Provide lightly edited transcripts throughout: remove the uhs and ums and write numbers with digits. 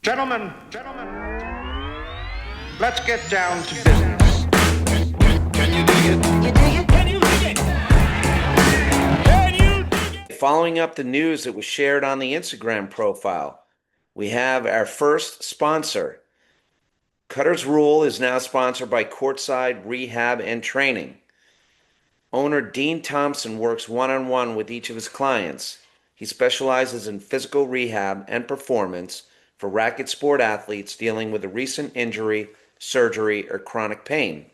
Gentlemen, let's get down to business. Can you dig it? You dig it? Can you dig it? Can you dig it? Following up the news that was shared on the Instagram profile, we have our first sponsor. Cutter's Rule is now sponsored by Courtside Rehab and Training. Owner Dean Thompson works one-on-one with each of his clients. He specializes in physical rehab and performance for racket sport athletes dealing with a recent injury, surgery, or chronic pain.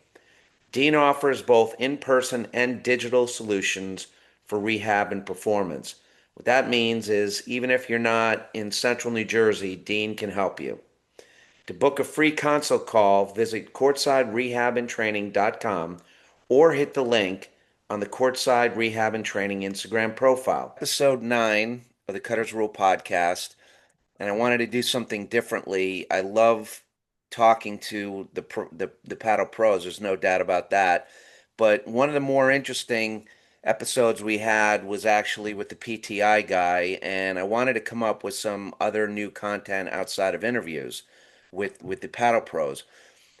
Dean offers both in-person and digital solutions for rehab and performance. What that means is even if you're not in central New Jersey, Dean can help you. To book a free consult call, visit courtsiderehabandtraining.com or hit the link on the Courtside Rehab and Training Instagram profile. Episode 9 of the Cutter's Rule podcast, and I wanted to do something differently. I love talking to the paddle pros. There's no doubt about that. But one of the more interesting episodes we had was actually with the PTI guy, and I wanted to come up with some other new content outside of interviews with the paddle pros.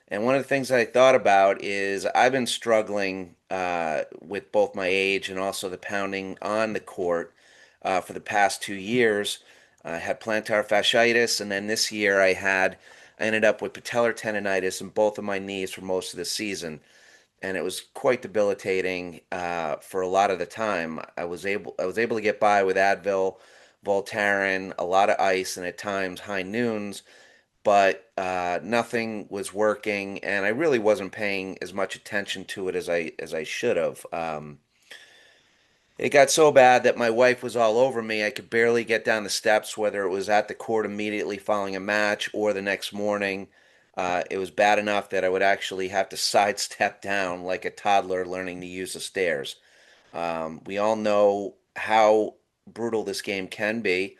And one of the things that I thought about is I've been struggling with both my age and also the pounding on the court for the past 2 years. I had plantar fasciitis, and then this year I ended up with patellar tendonitis in both of my knees for most of the season, and it was quite debilitating for a lot of the time. I was able to get by with Advil, Voltaren, a lot of ice, and at times high noons, but nothing was working, and I really wasn't paying as much attention to it as I should have. It got so bad that my wife was all over me. I could barely get down the steps, whether it was at the court immediately following a match or the next morning. It was bad enough that I would actually have to sidestep down like a toddler learning to use the stairs. We all know how brutal this game can be.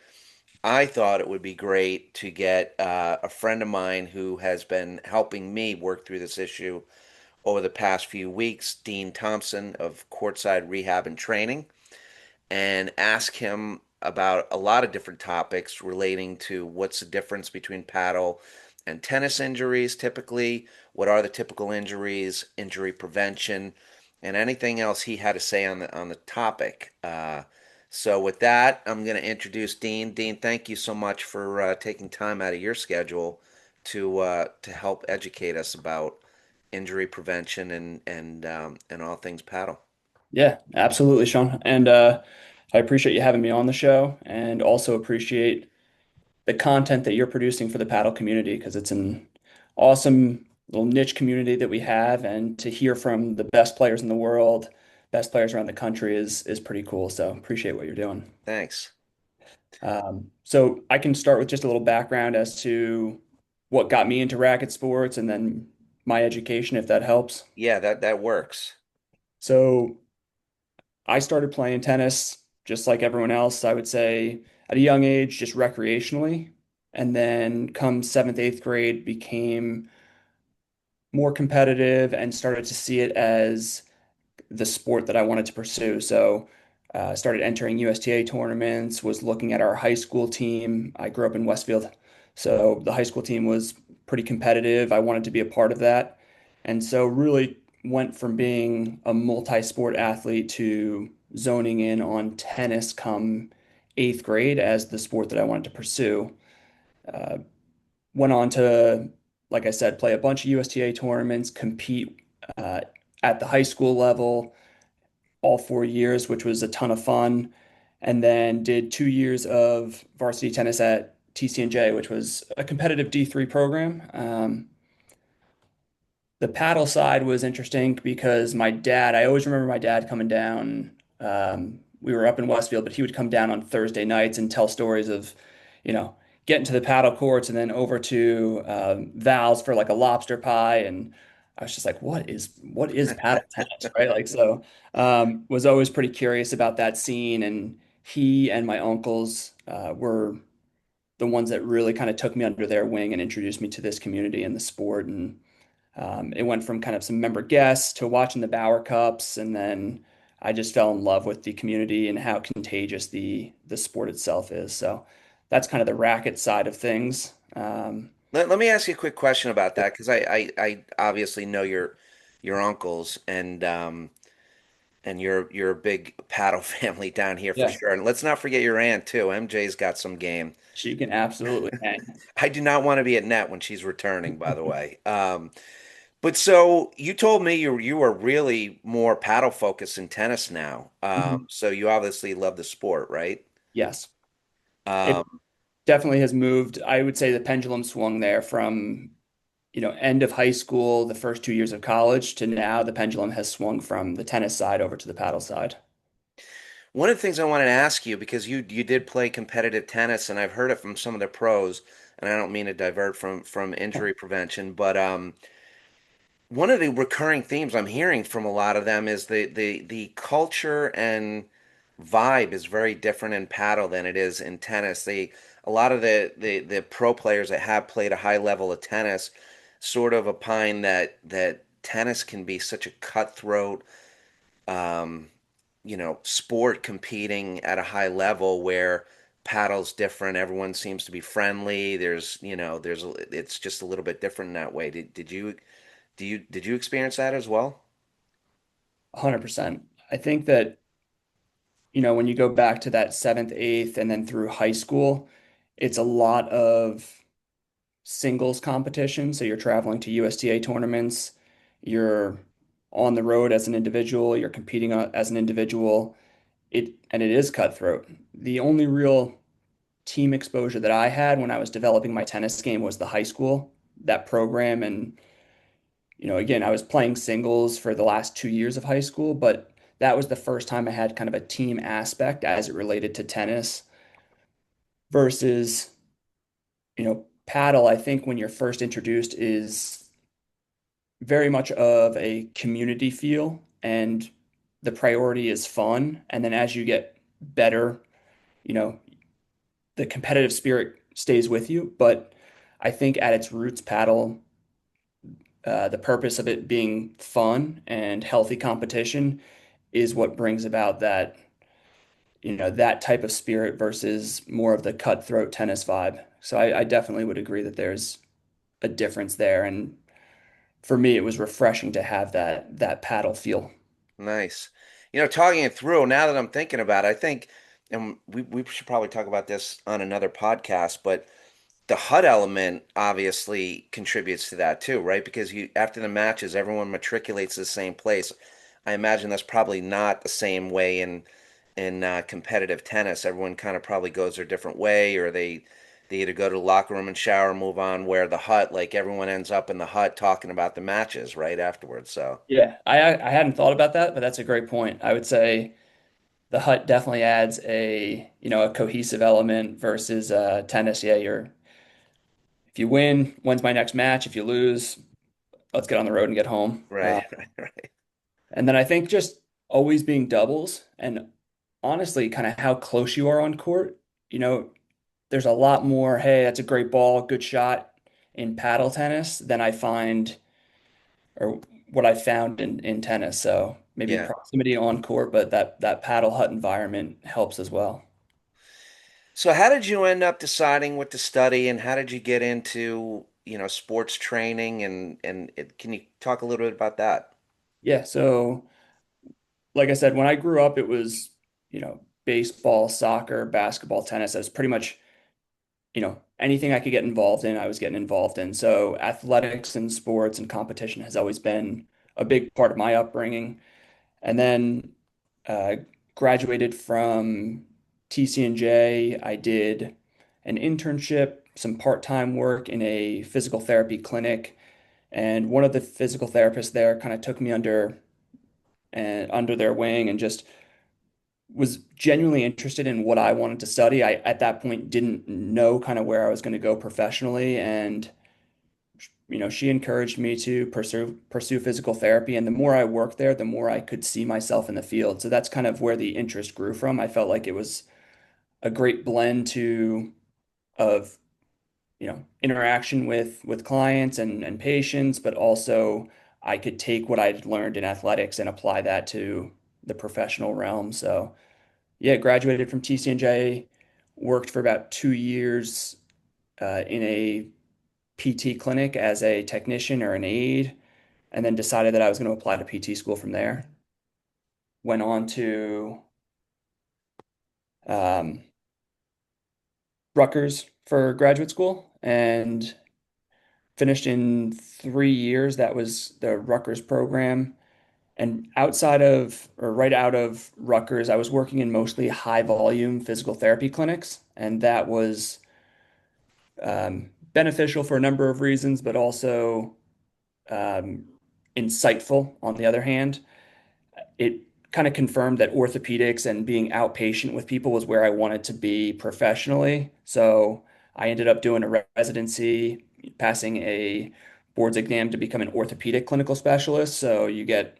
I thought it would be great to get a friend of mine who has been helping me work through this issue over the past few weeks, Dean Thompson of Courtside Rehab and Training, and ask him about a lot of different topics relating to what's the difference between paddle and tennis injuries typically, what are the typical injuries, injury prevention, and anything else he had to say on the topic. So with that, I'm going to introduce Dean. Dean, thank you so much for taking time out of your schedule to help educate us about injury prevention and all things paddle. Yeah, absolutely, Sean. And I appreciate you having me on the show and also appreciate the content that you're producing for the paddle community because it's an awesome little niche community that we have. And to hear from the best players in the world, best players around the country is pretty cool. So appreciate what you're doing. Thanks. So I can start with just a little background as to what got me into racket sports and then my education, if that helps. Yeah, that works. So I started playing tennis just like everyone else, I would say at a young age, just recreationally. And then come seventh, eighth grade, became more competitive and started to see it as the sport that I wanted to pursue. So started entering USTA tournaments, was looking at our high school team. I grew up in Westfield, so the high school team was pretty competitive. I wanted to be a part of that. And so really went from being a multi-sport athlete to zoning in on tennis come eighth grade as the sport that I wanted to pursue. Uh, Went on to, like I said, play a bunch of USTA tournaments, compete uh, at the high school level all 4 years, which was a ton of fun. And then did 2 years of varsity tennis at TCNJ, which was a competitive D3 program. The paddle side was interesting because I always remember my dad coming down. We were up in Westfield, but he would come down on Thursday nights and tell stories of, you know, getting to the paddle courts and then over to Val's for like a lobster pie. And I was just like, what is paddle tennis, right? Like, so was always pretty curious about that scene. And he and my uncles were the ones that really kind of took me under their wing and introduced me to this community and the sport. And it went from kind of some member guests to watching the Bauer Cups, and then I just fell in love with the community and how contagious the sport itself is. So that's kind of the racket side of things. Let me ask you a quick question about that because I obviously know your uncles and you're a big paddle family down here for Yeah, sure. And let's not forget your aunt too. MJ's got some game. she can absolutely hang. I do not want to be at net when she's returning, by the way. But so you told me you were really more paddle focused in tennis now. Mhm. So you obviously love the sport, right? Yes, it Um, definitely has moved. I would say the pendulum swung there from, end of high school, the first 2 years of college, to now the pendulum has swung from the tennis side over to the paddle side. One of the things I wanted to ask you because you did play competitive tennis, and I've heard it from some of the pros, and I don't mean to divert from injury prevention, but one of the recurring themes I'm hearing from a lot of them is the culture and vibe is very different in paddle than it is in tennis. A lot of the pro players that have played a high level of tennis sort of opine that tennis can be such a cutthroat um, sport competing at a high level where paddle's different. Everyone seems to be friendly. It's just a little bit different in that way. Did you experience that as well? 100%. I think that, when you go back to that seventh, eighth, and then through high school, it's a lot of singles competition. So you're traveling to USTA tournaments, you're on the road as an individual, you're competing as an individual. It is cutthroat. The only real team exposure that I had when I was developing my tennis game was the high school, that program. And, again, I was playing singles for the last 2 years of high school, but that was the first time I had kind of a team aspect as it related to tennis versus, paddle. I think when you're first introduced is very much of a community feel and the priority is fun. And then as you get better, you know, the competitive spirit stays with you. But I think at its roots, paddle, the purpose of it being fun and healthy competition is what brings about that type of spirit versus more of the cutthroat tennis vibe. So I definitely would agree that there's a difference there. And for me, it was refreshing to have that paddle feel. Nice. Talking it through, now that I'm thinking about it, I think, and we should probably talk about this on another podcast, but the HUD element obviously contributes to that too, right? Because you after the matches, everyone matriculates to the same place. I imagine that's probably not the same way in competitive tennis. Everyone kind of probably goes their different way, or they either go to the locker room and shower, move on. Where the hut, like everyone ends up in the hut talking about the matches right afterwards. So Yeah, I hadn't thought about that, but that's a great point. I would say the hut definitely adds a cohesive element versus tennis. Yeah, if you win, when's my next match? If you lose, let's get on the road and get home. right, right, right. And then I think just always being doubles and honestly, kind of how close you are on court. You know, there's a lot more, hey, that's a great ball, good shot in paddle tennis than I find or what I found in tennis. So maybe Yeah. proximity on court, but that paddle hut environment helps as well. So how did you end up deciding what to study, and how did you get into, sports training can you talk a little bit about that? Yeah, so like I said, when I grew up, it was, baseball, soccer, basketball, tennis. I was pretty much, anything I could get involved in, I was getting involved in. So athletics and sports and competition has always been a big part of my upbringing. And then uh, graduated from TCNJ. I did an internship, some part-time work in a physical therapy clinic, and one of the physical therapists there kind of took me under their wing and just was genuinely interested in what I wanted to study. I at that point didn't know kind of where I was going to go professionally, and she encouraged me to pursue physical therapy. And the more I worked there, the more I could see myself in the field. So that's kind of where the interest grew from. I felt like it was a great blend of interaction with clients and patients, but also I could take what I'd learned in athletics and apply that to the professional realm. So yeah, graduated from TCNJ, worked for about 2 years in a PT clinic as a technician or an aide, and then decided that I was going to apply to PT school from there. Went on to um, Rutgers for graduate school and finished in 3 years. That was the Rutgers program. And outside of, or right out of Rutgers, I was working in mostly high volume physical therapy clinics. And that was beneficial for a number of reasons, but also um, insightful on the other hand. It kind of confirmed that orthopedics and being outpatient with people was where I wanted to be professionally. So I ended up doing a residency, passing a boards exam to become an orthopedic clinical specialist. So you get,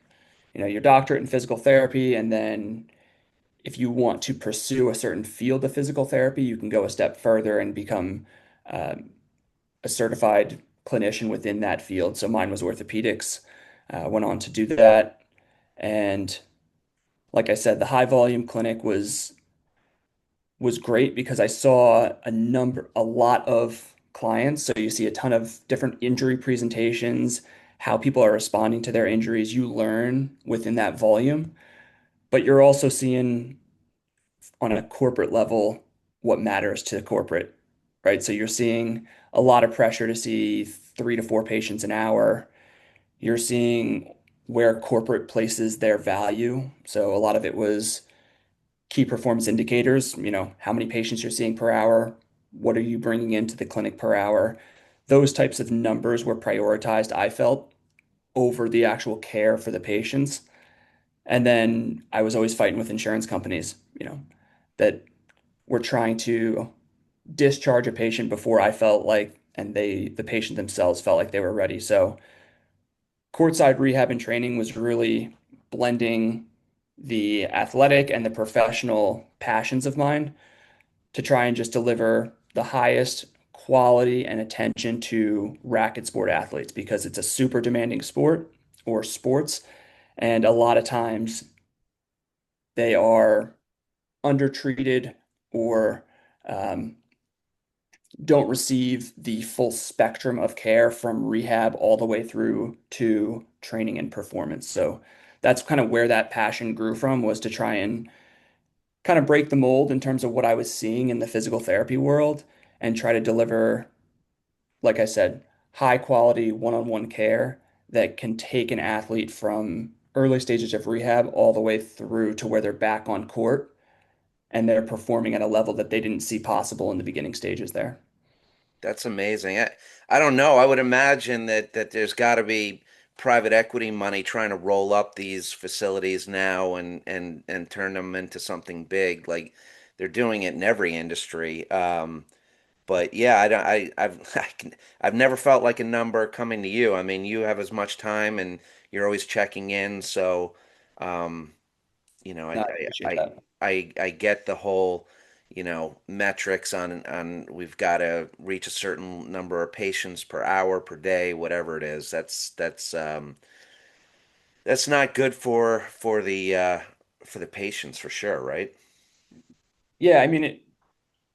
your doctorate in physical therapy, and then if you want to pursue a certain field of physical therapy, you can go a step further and become um, a certified clinician within that field. So mine was orthopedics. Went on to do that, and like I said, the high volume clinic was great because I saw a lot of clients. So you see a ton of different injury presentations, how people are responding to their injuries. You learn within that volume, but you're also seeing on a corporate level what matters to corporate, right? So you're seeing a lot of pressure to see 3 to 4 patients an hour. You're seeing where corporate places their value. So a lot of it was key performance indicators, how many patients you're seeing per hour, what are you bringing into the clinic per hour. Those types of numbers were prioritized, I felt, over the actual care for the patients. And then I was always fighting with insurance companies, that were trying to discharge a patient before I felt like, and the patient themselves felt like they were ready. So courtside rehab and training was really blending the athletic and the professional passions of mine to try and just deliver the highest quality and attention to racket sport athletes because it's a super demanding sport or sports. And a lot of times they are undertreated or um, don't receive the full spectrum of care from rehab all the way through to training and performance. So that's kind of where that passion grew from, was to try and kind of break the mold in terms of what I was seeing in the physical therapy world and try to deliver, like I said, high quality one-on-one care that can take an athlete from early stages of rehab all the way through to where they're back on court and they're performing at a level that they didn't see possible in the beginning stages there. That's amazing. I don't know. I would imagine that there's got to be private equity money trying to roll up these facilities now and turn them into something big. Like they're doing it in every industry. But yeah, I don't. I've never felt like a number coming to you. I mean, you have as much time and you're always checking in. So, um, No, I appreciate I that. I get the whole, metrics on we've got to reach a certain number of patients per hour per day, whatever it is. That's not good for the patients for sure, right? Yeah, I mean,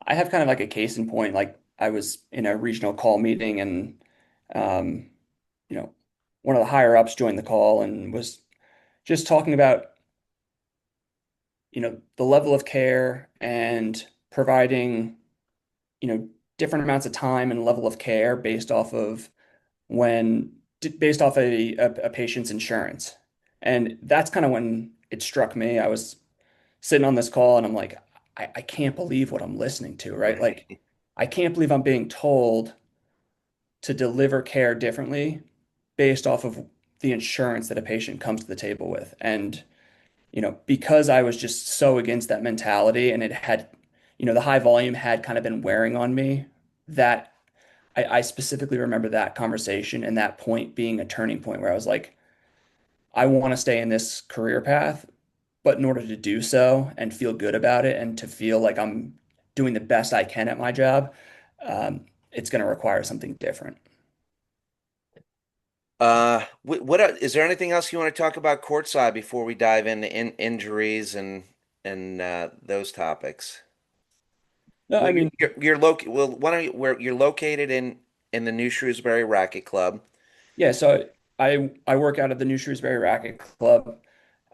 I have kind of like a case in point. Like I was in a regional call meeting and, um, you know, one of the higher ups joined the call and was just talking about, the level of care and providing, different amounts of time and level of care when based off a patient's insurance. And that's kind of when it struck me. I was sitting on this call and I'm like, I can't believe what I'm listening to, right? Like, Right. I can't believe I'm being told to deliver care differently based off of the insurance that a patient comes to the table with. And, because I was just so against that mentality and it had, the high volume had kind of been wearing on me, that I specifically remember that conversation and that point being a turning point where I was like, I want to stay in this career path, but in order to do so and feel good about it and to feel like I'm doing the best I can at my job, it's going to require something different. Is there anything else you want to talk about courtside before we dive into injuries and those topics? No, Well, I mean, well, why don't you, where you're located in the New Shrewsbury Racket Club. yeah, so I work out of the New Shrewsbury Racket Club.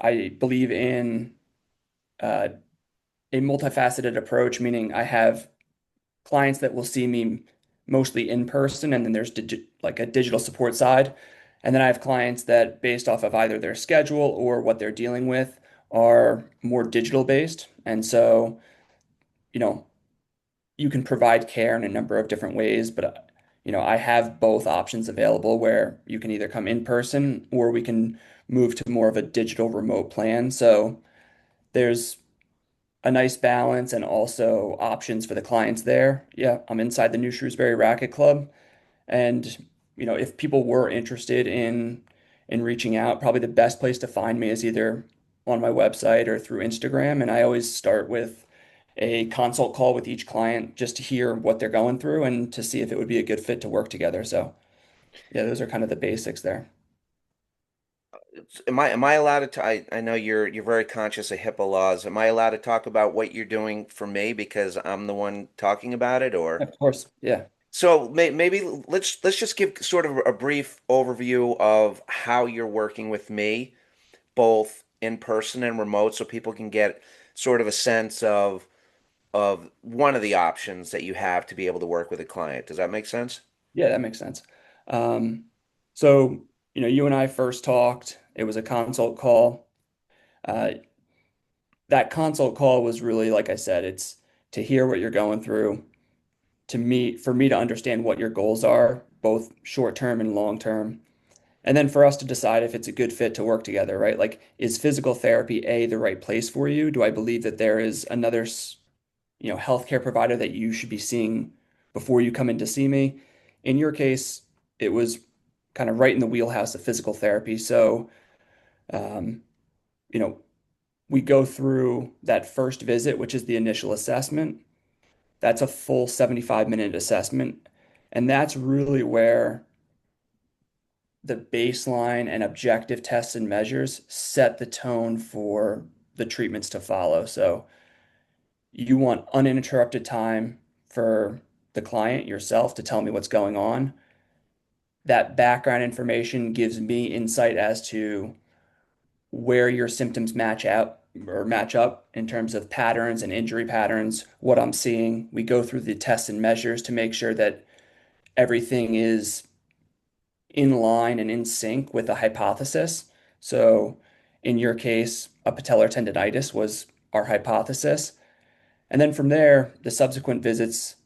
I believe in uh, a multifaceted approach, meaning I have clients that will see me mostly in person, and then there's like a digital support side. And then I have clients that, based off of either their schedule or what they're dealing with, are more digital based. And so, you know, you can provide care in a number of different ways, but I have both options available where you can either come in person or we can move to more of a digital remote plan. So there's a nice balance and also options for the clients there. Yeah, I'm inside the New Shrewsbury Racket Club. And, if people were interested in reaching out, probably the best place to find me is either on my website or through Instagram. And I always start with a consult call with each client just to hear what they're going through and to see if it would be a good fit to work together. So, yeah, those are kind of the basics there. Am I allowed to I know you're very conscious of HIPAA laws. Am I allowed to talk about what you're doing for me because I'm the one talking about it, or? Of course. Yeah. So maybe let's just give sort of a brief overview of how you're working with me, both in person and remote, so people can get sort of a sense of one of the options that you have to be able to work with a client. Does that make sense? Yeah, that makes sense. Um, so, you and I first talked, it was a consult call. Uh, that consult call was really, like I said, it's to hear what you're going through, for me to understand what your goals are, both short term and long term, and then for us to decide if it's a good fit to work together, right? Like, is physical therapy the right place for you? Do I believe that there is another, healthcare provider that you should be seeing before you come in to see me? In your case, it was kind of right in the wheelhouse of physical therapy. So, um, you know, we go through that first visit, which is the initial assessment. That's a full 75-minute assessment. And that's really where the baseline and objective tests and measures set the tone for the treatments to follow. So you want uninterrupted time for the client yourself to tell me what's going on. That background information gives me insight as to where your symptoms match up in terms of patterns and injury patterns, what I'm seeing. We go through the tests and measures to make sure that everything is in line and in sync with the hypothesis. So in your case, a patellar tendonitis was our hypothesis. And then from there, the subsequent visits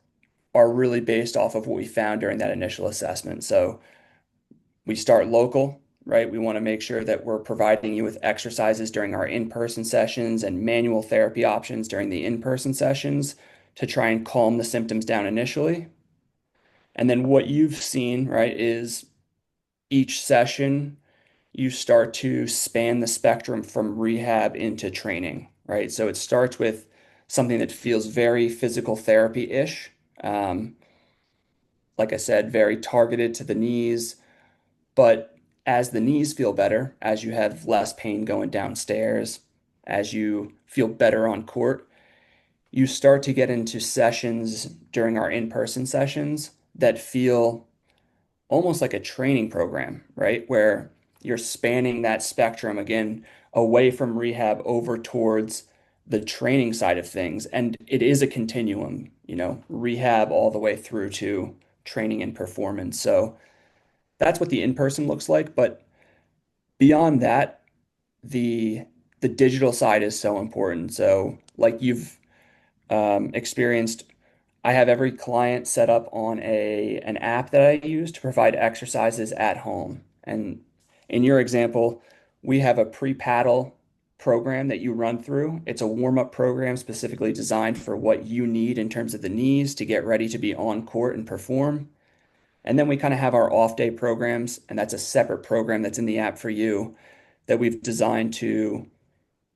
are really based off of what we found during that initial assessment. So we start local, right? We want to make sure that we're providing you with exercises during our in-person sessions and manual therapy options during the in-person sessions to try and calm the symptoms down initially. And then what you've seen, right, is each session you start to span the spectrum from rehab into training, right? So it starts with something that feels very physical therapy-ish. Um, like I said, very targeted to the knees. But as the knees feel better, as you have less pain going downstairs, as you feel better on court, you start to get into sessions during our in-person sessions that feel almost like a training program, right? Where you're spanning that spectrum again away from rehab over towards the training side of things. And it is a continuum, rehab all the way through to training and performance. So that's what the in-person looks like. But beyond that, the the digital side is so important. So like you've experienced, I have every client set up on an app that I use to provide exercises at home. And in your example, we have a pre-paddle program that you run through. It's a warm-up program specifically designed for what you need in terms of the knees to get ready to be on court and perform. And then we kind of have our off day programs, and that's a separate program that's in the app for you that we've designed to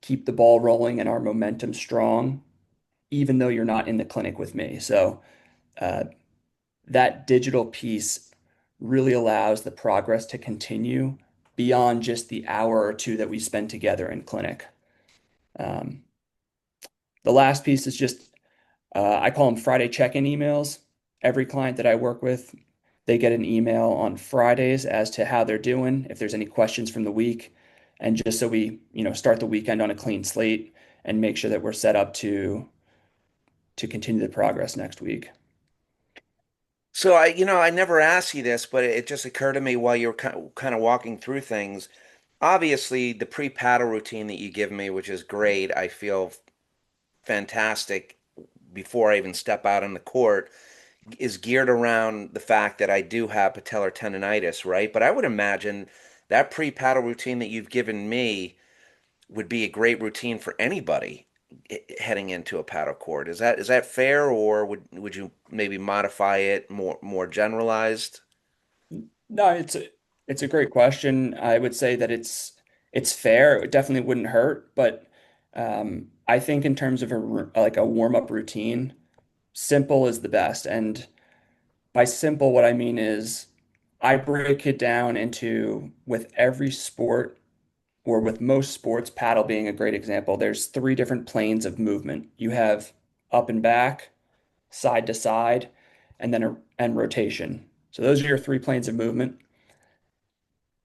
keep the ball rolling and our momentum strong, even though you're not in the clinic with me. So uh, that digital piece really allows the progress to continue beyond just the hour or two that we spend together in clinic. Um, the last piece is just I call them Friday check-in emails. Every client that I work with, they get an email on Fridays as to how they're doing, if there's any questions from the week, and just so we, start the weekend on a clean slate and make sure that we're set up to continue the progress next week. So I never asked you this, but it just occurred to me while you were kind of walking through things. Obviously, the pre-paddle routine that you give me, which is great, I feel fantastic before I even step out on the court, is geared around the fact that I do have patellar tendonitis, right? But I would imagine that pre-paddle routine that you've given me would be a great routine for anybody heading into a paddle court. Is that fair, or would you maybe modify it more generalized? No, it's a great question. I would say that it's fair. It definitely wouldn't hurt, but I think in terms of like a warm-up routine, simple is the best. And by simple, what I mean is I break it down into with every sport or with most sports, paddle being a great example, there's three different planes of movement. You have up and back, side to side, and then and rotation. So those are your three planes of movement.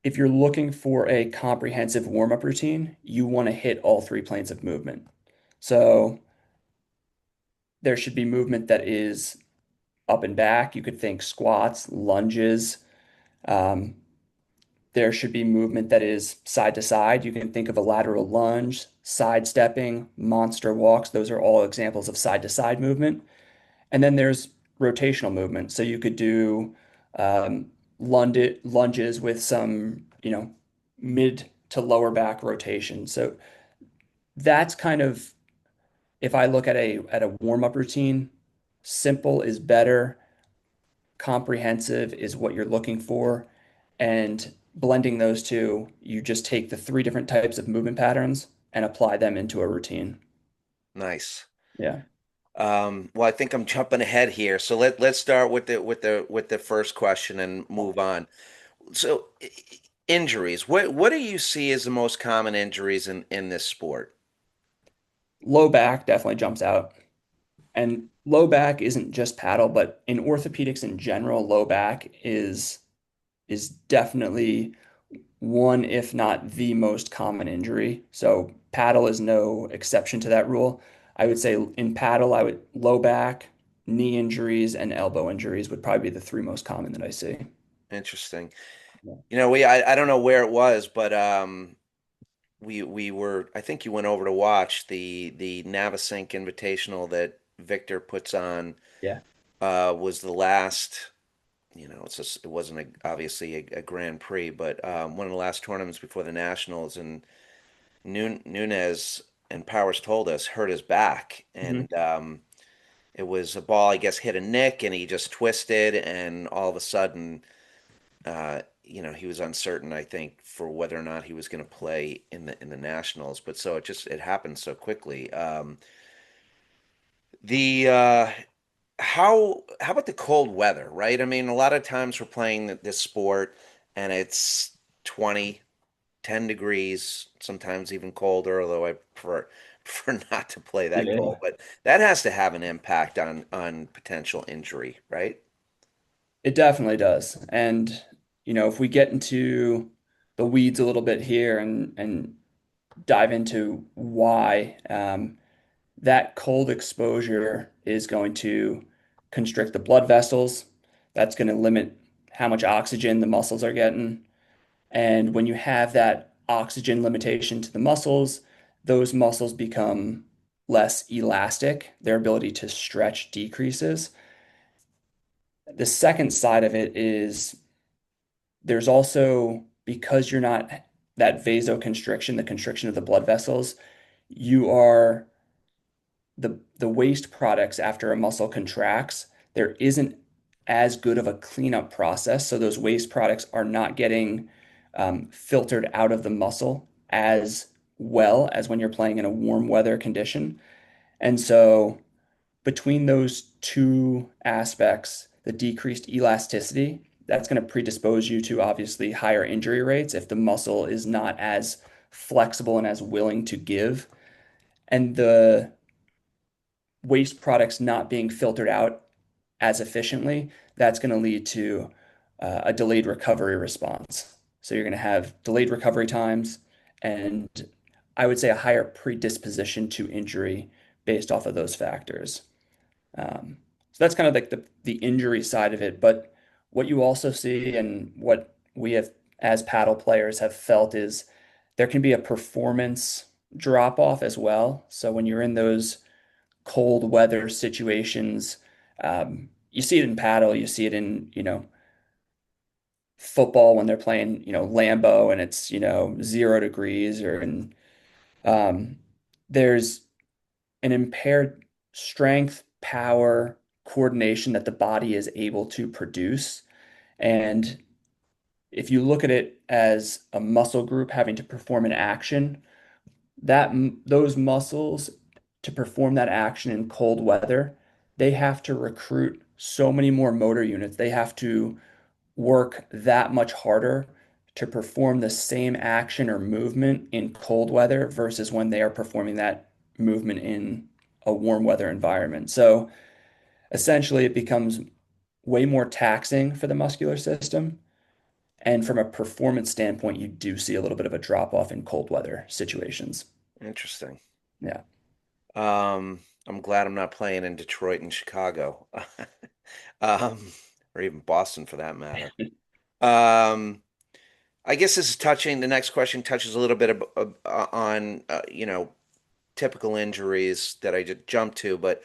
If you're looking for a comprehensive warm-up routine, you want to hit all three planes of movement. So there should be movement that is up and back. You could think squats, lunges. Um, there should be movement that is side to side. You can think of a lateral lunge, sidestepping, monster walks. Those are all examples of side to side movement. And then there's rotational movement. So you could do um, lunges with some, mid to lower back rotation. So that's kind of, if I look at a warm-up routine, simple is better, comprehensive is what you're looking for, and blending those two, you just take the three different types of movement patterns and apply them into a routine. Nice. Yeah. Well, I think I'm jumping ahead here. So let's start with the first question and move on. So injuries. What do you see as the most common injuries in this sport? Low back definitely jumps out. And low back isn't just paddle, but in orthopedics in general, low back is definitely one, if not the most common injury. So paddle is no exception to that rule. I would say in paddle, I would low back, knee injuries, and elbow injuries would probably be the three most common that I see. Interesting. Yeah. I don't know where it was, but we were, I think you went over to watch the Navasink Invitational that Victor puts on. Yeah. Was the last, it wasn't obviously a Grand Prix, but one of the last tournaments before the Nationals, and Nunez and Powers told us hurt his back, Mhm. and it was a ball, I guess, hit a nick, and he just twisted, and all of a sudden, he was uncertain, I think, for whether or not he was going to play in the Nationals. But so it happened so quickly. The how about the cold weather, right? I mean, a lot of times we're playing this sport and it's 20, 10 degrees, sometimes even colder, although I prefer not to play that Yeah. cold, but that has to have an impact on potential injury, right? It definitely does. And, if we get into the weeds a little bit here and dive into why, that cold exposure is going to constrict the blood vessels. That's going to limit how much oxygen the muscles are getting. And when you have that oxygen limitation to the muscles, those muscles become less elastic. Their ability to stretch decreases. The second side of it is there's also, because you're not that vasoconstriction, the constriction of the blood vessels, you are the waste products after a muscle contracts, there isn't as good of a cleanup process. So those waste products are not getting filtered out of the muscle as well as when you're playing in a warm weather condition. And so between those two aspects, the decreased elasticity, that's going to predispose you to obviously higher injury rates if the muscle is not as flexible and as willing to give. And waste products not being filtered out as efficiently, that's going to lead to a delayed recovery response. So you're going to have delayed recovery times and I would say a higher predisposition to injury based off of those factors. So that's kind of like the injury side of it. But what you also see and what we have as paddle players have felt is there can be a performance drop off as well. So when you're in those cold weather situations, you see it in paddle, you see it in, football when they're playing, Lambeau and it's, 0 degrees or in, um, there's an impaired strength, power, coordination that the body is able to produce. And if you look at it as a muscle group having to perform an action, those muscles to perform that action in cold weather, they have to recruit so many more motor units. They have to work that much harder to perform the same action or movement in cold weather versus when they are performing that movement in a warm weather environment. So essentially, it becomes way more taxing for the muscular system. And from a performance standpoint, you do see a little bit of a drop off in cold weather situations. Interesting. Yeah. I'm glad I'm not playing in Detroit and Chicago, or even Boston for that matter. Um, I guess this is touching. The next question touches a little bit on typical injuries that I just jumped to, but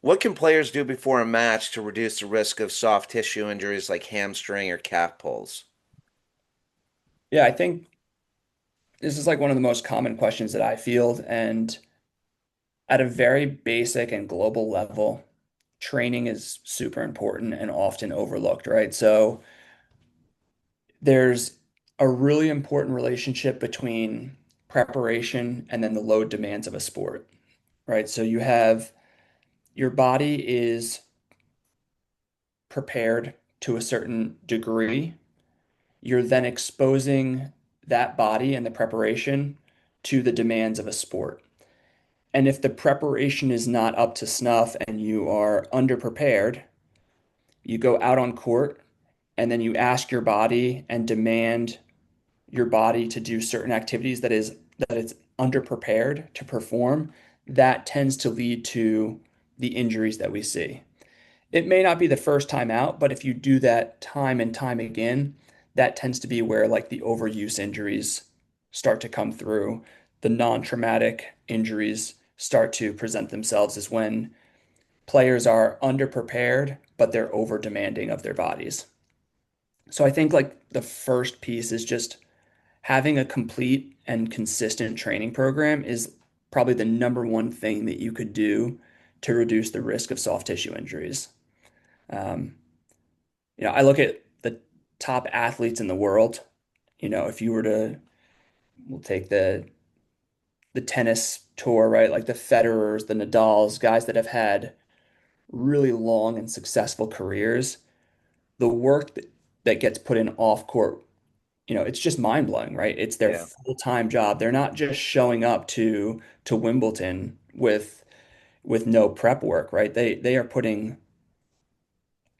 what can players do before a match to reduce the risk of soft tissue injuries like hamstring or calf pulls? Yeah, I think this is like one of the most common questions that I field. And at a very basic and global level, training is super important and often overlooked, right? So there's a really important relationship between preparation and then the load demands of a sport, right? So you have your body is prepared to a certain degree. You're then exposing that body and the preparation to the demands of a sport. And if the preparation is not up to snuff and you are underprepared, you go out on court and then you ask your body and demand your body to do certain activities that it's underprepared to perform, that tends to lead to the injuries that we see. It may not be the first time out, but if you do that time and time again, that tends to be where like the overuse injuries start to come through. The non-traumatic injuries start to present themselves as when players are underprepared, but they're over demanding of their bodies. So I think like the first piece is just having a complete and consistent training program is probably the number one thing that you could do to reduce the risk of soft tissue injuries. Um, I look at the top athletes in the world. If you were to, we'll take the tennis tour, right? Like the Federers, the Nadals, guys that have had really long and successful careers, the work that gets put in off court, it's just mind blowing, right? It's their Yeah. full-time job. They're not just showing up to Wimbledon with no prep work, right? They are putting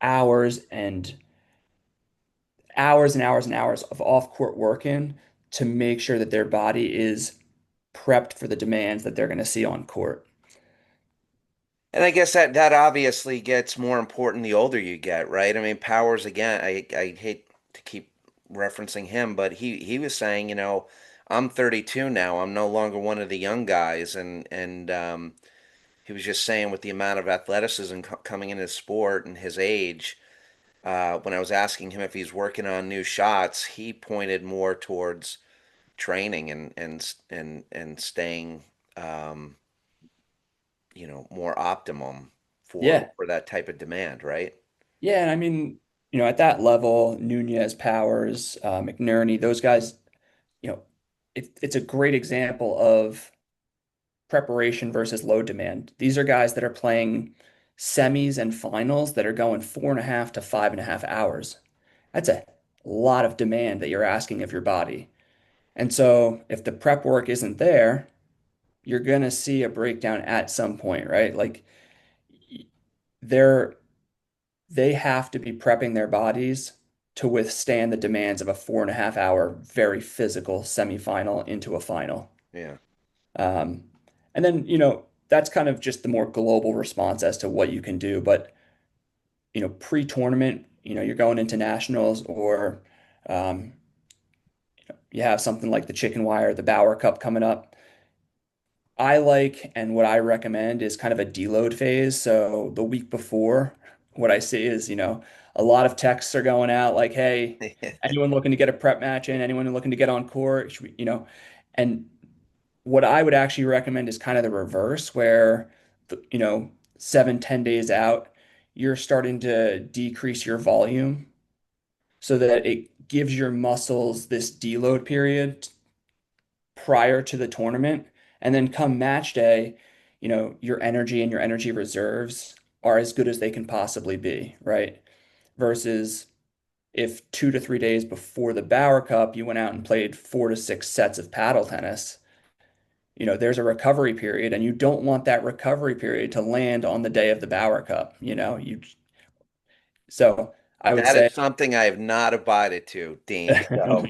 hours and hours and hours and hours of off-court work in to make sure that their body is prepped for the demands that they're going to see on court. And I guess that obviously gets more important the older you get, right? I mean, Powers again, I hate to keep referencing him, but he was saying, I'm 32 now. I'm no longer one of the young guys, and he was just saying with the amount of athleticism coming into the sport and his age, when I was asking him if he's working on new shots, he pointed more towards training and staying more optimum for Yeah. that type of demand, right? Yeah. And I mean, at that level, Nunez, Powers, McNerney, those guys, you know, it's a great example of preparation versus load demand. These are guys that are playing semis and finals that are going 4.5 to 5.5 hours. That's a lot of demand that you're asking of your body. And so if the prep work isn't there, you're going to see a breakdown at some point, right? Like they're they have to be prepping their bodies to withstand the demands of a 4.5 hour, very physical semifinal into a final. Yeah. Um, and then, that's kind of just the more global response as to what you can do. But, pre-tournament, you're going into nationals or um, you have something like the Chicken Wire, the Bauer Cup coming up. I like and what I recommend is kind of a deload phase. So the week before, what I see is, a lot of texts are going out like, hey, anyone looking to get a prep match in, anyone looking to get on court, and what I would actually recommend is kind of the reverse, where, 7, 10 days out, you're starting to decrease your volume so that it gives your muscles this deload period prior to the tournament. And then come match day, your energy and your energy reserves are as good as they can possibly be, right? Versus if 2 to 3 days before the Bauer Cup, you went out and played 4 to 6 sets of paddle tennis, there's a recovery period, and you don't want that recovery period to land on the day of the Bauer Cup, so I would That say is something I have not abided to, Dean. So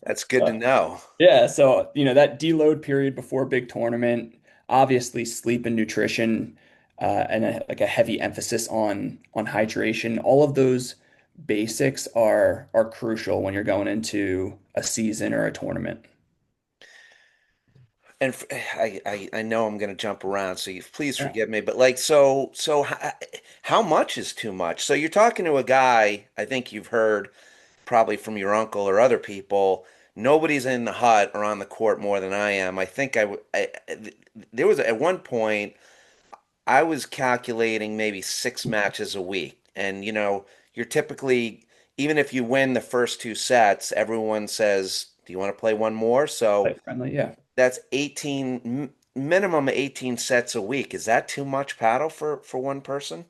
that's good to know. Yeah, so that deload period before a big tournament, obviously sleep and nutrition, and like a heavy emphasis on hydration. All of those basics are crucial when you're going into a season or a tournament. And I know I'm going to jump around, so you please Yeah. forgive me. But like, so how much is too much? So you're talking to a guy. I think you've heard probably from your uncle or other people. Nobody's in the hut or on the court more than I am. I think there was at one point I was calculating maybe 6 matches a week, and you're typically even if you win the first 2 sets, everyone says, "Do you want to play one more?" So Quite friendly, yeah. that's 18 minimum 18 sets a week. Is that too much paddle for one person?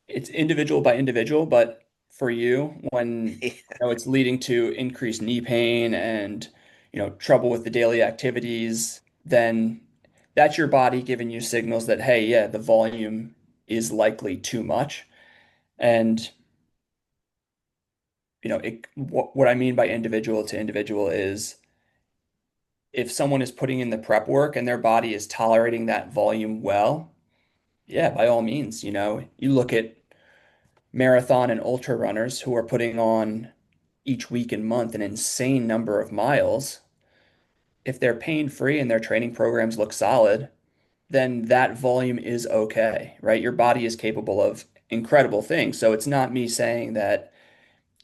It's individual by individual, but for you, when it's leading to increased knee pain and trouble with the daily activities, then that's your body giving you signals that, hey, yeah, the volume is likely too much. And what I mean by individual to individual is if someone is putting in the prep work and their body is tolerating that volume well, yeah, by all means, you look at marathon and ultra runners who are putting on each week and month an insane number of miles. If they're pain free and their training programs look solid, then that volume is okay, right? Your body is capable of incredible things. So it's not me saying that,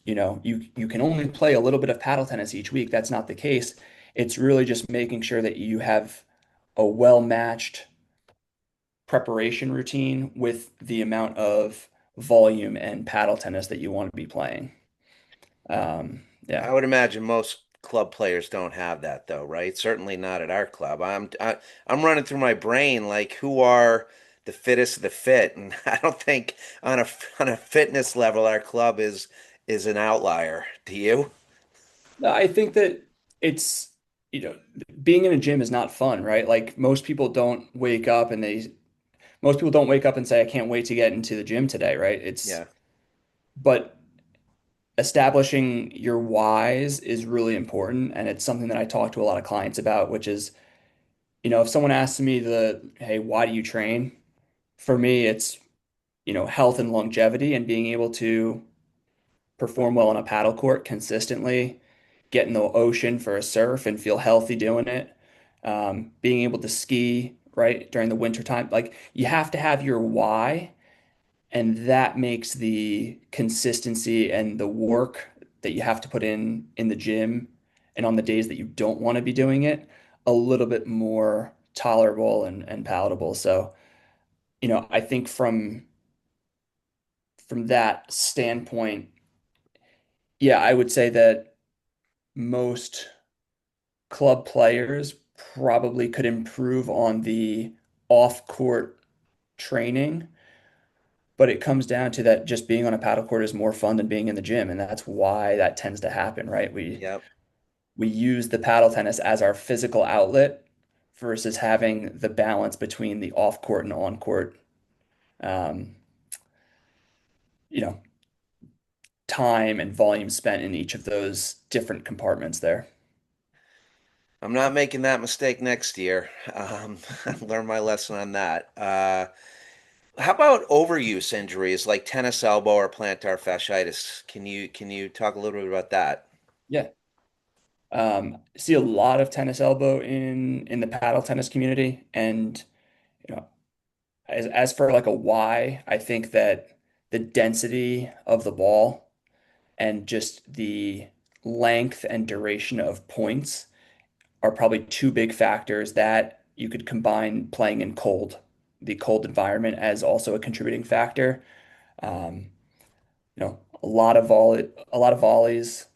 you can only play a little bit of paddle tennis each week. That's not the case. It's really just making sure that you have a well-matched preparation routine with the amount of volume and paddle tennis that you want to be playing. I Yeah. would imagine most club players don't have that though, right? Certainly not at our club. I'm running through my brain like who are the fittest of the fit, and I don't think on a fitness level our club is an outlier. Do you? No, I think that it's, you know, being in a gym is not fun, right? Like most people don't wake up and say, I can't wait to get into the gym today, right? Yeah. But establishing your whys is really important. And it's something that I talk to a lot of clients about, which is, if someone asks me hey, why do you train? For me, it's, health and longevity and being able to perform well on a paddle court consistently, get in the ocean for a surf and feel healthy doing it, being able to ski, right, during the winter time. Like you have to have your why, and that makes the consistency and the work that you have to put in the gym and on the days that you don't want to be doing it a little bit more tolerable and palatable. So, I think from that standpoint, yeah, I would say that most club players probably could improve on the off-court training, but it comes down to that just being on a paddle court is more fun than being in the gym, and that's why that tends to happen, right? Yep. We use the paddle tennis as our physical outlet versus having the balance between the off-court and on-court um, you know, time and volume spent in each of those different compartments there. I'm not making that mistake next year. Learn my lesson on that. How about overuse injuries like tennis elbow or plantar fasciitis? Can you talk a little bit about that? Yeah. See a lot of tennis elbow in the paddle tennis community, and you know, as for like a why, I think that the density of the ball and just the length and duration of points are probably two big factors that you could combine playing in the cold environment as also a contributing factor. Um, a lot of volleys,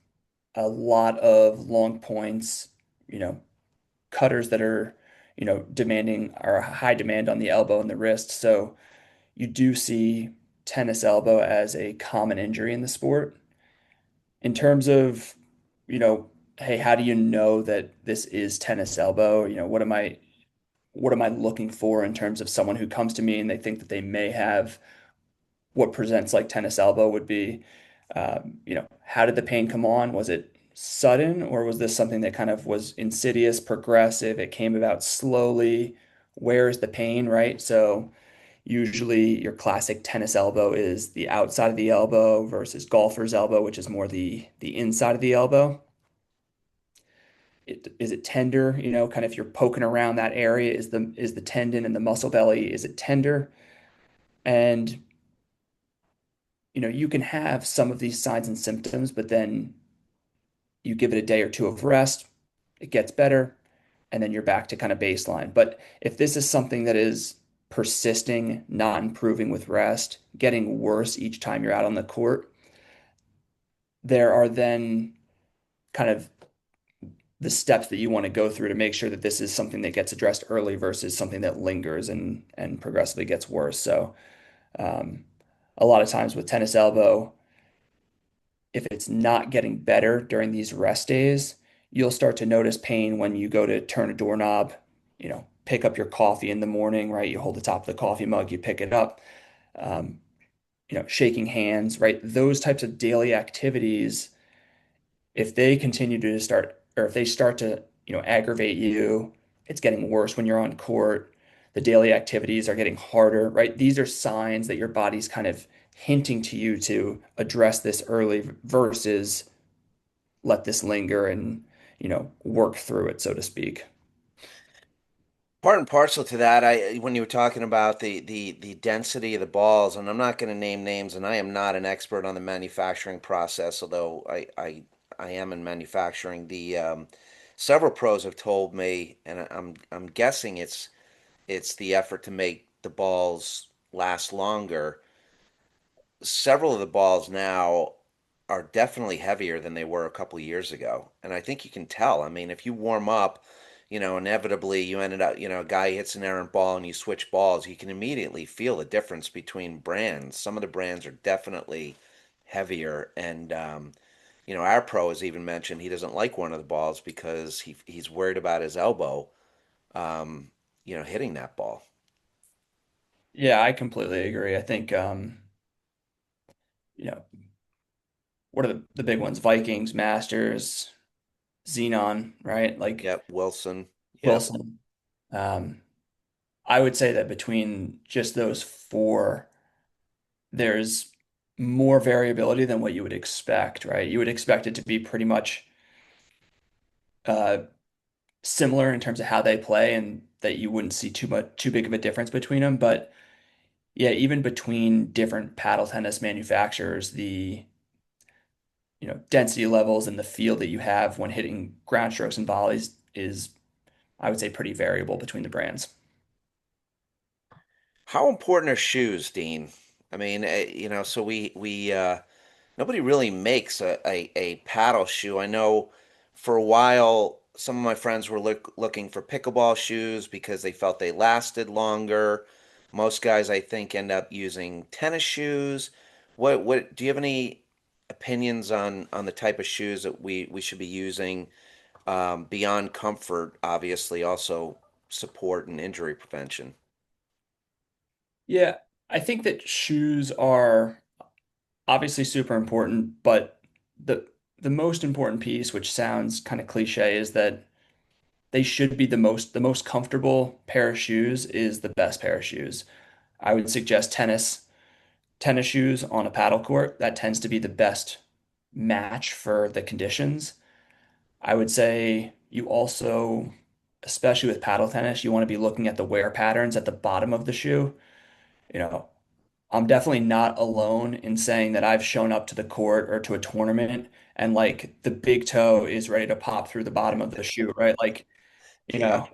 a lot of long points, you know, cutters that are, demanding or high demand on the elbow and the wrist. So you do see tennis elbow as a common injury in the sport. In terms of, hey, how do you know that this is tennis elbow? What am I looking for in terms of someone who comes to me and they think that they may have what presents like tennis elbow would be, how did the pain come on? Was it sudden or was this something that kind of was insidious, progressive? It came about slowly. Where is the pain, right? So usually your classic tennis elbow is the outside of the elbow versus golfer's elbow, which is more the inside of the elbow. Is it tender? Kind of if you're poking around that area, is the tendon and the muscle belly, is it tender? And you can have some of these signs and symptoms, but then you give it a day or two of rest, it gets better, and then you're back to kind of baseline. But if this is something that is persisting, not improving with rest, getting worse each time you're out on the court, there are then kind of the steps that you want to go through to make sure that this is something that gets addressed early versus something that lingers and progressively gets worse. So um, a lot of times with tennis elbow, if it's not getting better during these rest days, you'll start to notice pain when you go to turn a doorknob, pick up your coffee in the morning, right? You hold the top of the coffee mug, you pick it up, um, shaking hands, right? Those types of daily activities, if they continue to start, or if they start to, aggravate you, it's getting worse when you're on court. The daily activities are getting harder, right? These are signs that your body's kind of hinting to you to address this early versus let this linger and, work through it, so to speak. Part and parcel to that, I when you were talking about the density of the balls, and I'm not going to name names, and I am not an expert on the manufacturing process, although I am in manufacturing. The several pros have told me, and I'm guessing it's the effort to make the balls last longer. Several of the balls now are definitely heavier than they were a couple of years ago. And I think you can tell. I mean, if you warm up, inevitably you ended up, a guy hits an errant ball and you switch balls, you can immediately feel the difference between brands. Some of the brands are definitely heavier. And, our pro has even mentioned he doesn't like one of the balls because he's worried about his elbow, um, hitting that ball. Yeah, I completely agree. I think, you know, what are the big ones? Vikings, Masters, Xenon, right? Like Yep, Wilson. Yep. Wilson. Um, I would say that between just those four, there's more variability than what you would expect, right? You would expect it to be pretty much uh, similar in terms of how they play and that you wouldn't see too big of a difference between them. But yeah, even between different paddle tennis manufacturers, the density levels and the feel that you have when hitting ground strokes and volleys is, I would say, pretty variable between the brands. How important are shoes, Dean? I mean, so we nobody really makes a paddle shoe. I know for a while some of my friends were looking for pickleball shoes because they felt they lasted longer. Most guys, I think, end up using tennis shoes. What do you have any opinions on the type of shoes that we should be using beyond comfort, obviously, also support and injury prevention? Yeah. I think that shoes are obviously super important, but the the most important piece, which sounds kind of cliche, is that they should be the most comfortable pair of shoes is the best pair of shoes. I would suggest tennis shoes on a paddle court. That tends to be the best match for the conditions. I would say you also, especially with paddle tennis, you want to be looking at the wear patterns at the bottom of the shoe. You know, I'm definitely not alone in saying that I've shown up to the court or to a tournament and like the big toe is ready to pop through the bottom of the shoe, right? Like, you Yeah. know,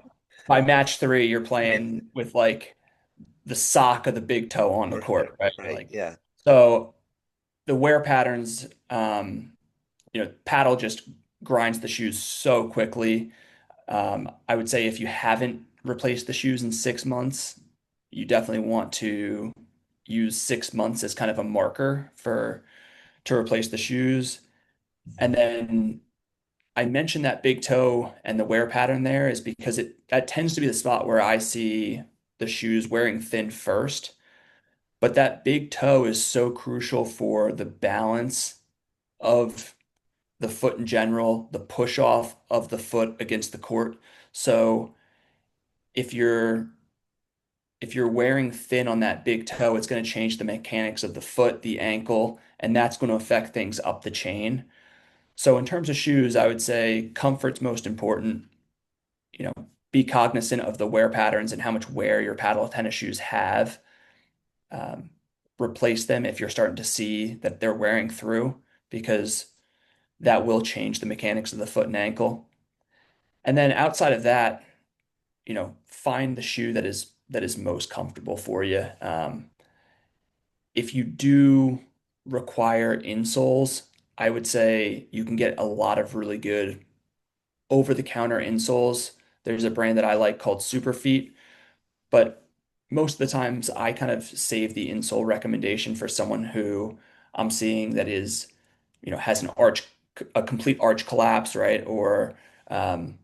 by match three, you're playing with like the sock of the big toe on the Right. court, right? Right. Like, Yeah. so the wear patterns, paddle just grinds the shoes so quickly. I would say if you haven't replaced the shoes in 6 months, you definitely want to use 6 months as kind of a marker for to replace the shoes. And then I mentioned that big toe and the wear pattern there is because it that tends to be the spot where I see the shoes wearing thin first. But that big toe is so crucial for the balance of the foot in general, the push off of the foot against the court. So if you're if you're wearing thin on that big toe, it's going to change the mechanics of the foot, the ankle, and that's going to affect things up the chain. So in terms of shoes, I would say comfort's most important. You know, be cognizant of the wear patterns and how much wear your paddle tennis shoes have. Um, Replace them if you're starting to see that they're wearing through, because that will change the mechanics of the foot and ankle. And then outside of that, find the shoe that is most comfortable for you. If you do require insoles, I would say you can get a lot of really good over-the-counter insoles. There's a brand that I like called Superfeet, but most of the times I kind of save the insole recommendation for someone who I'm seeing that is, has a complete arch collapse, right? Or um,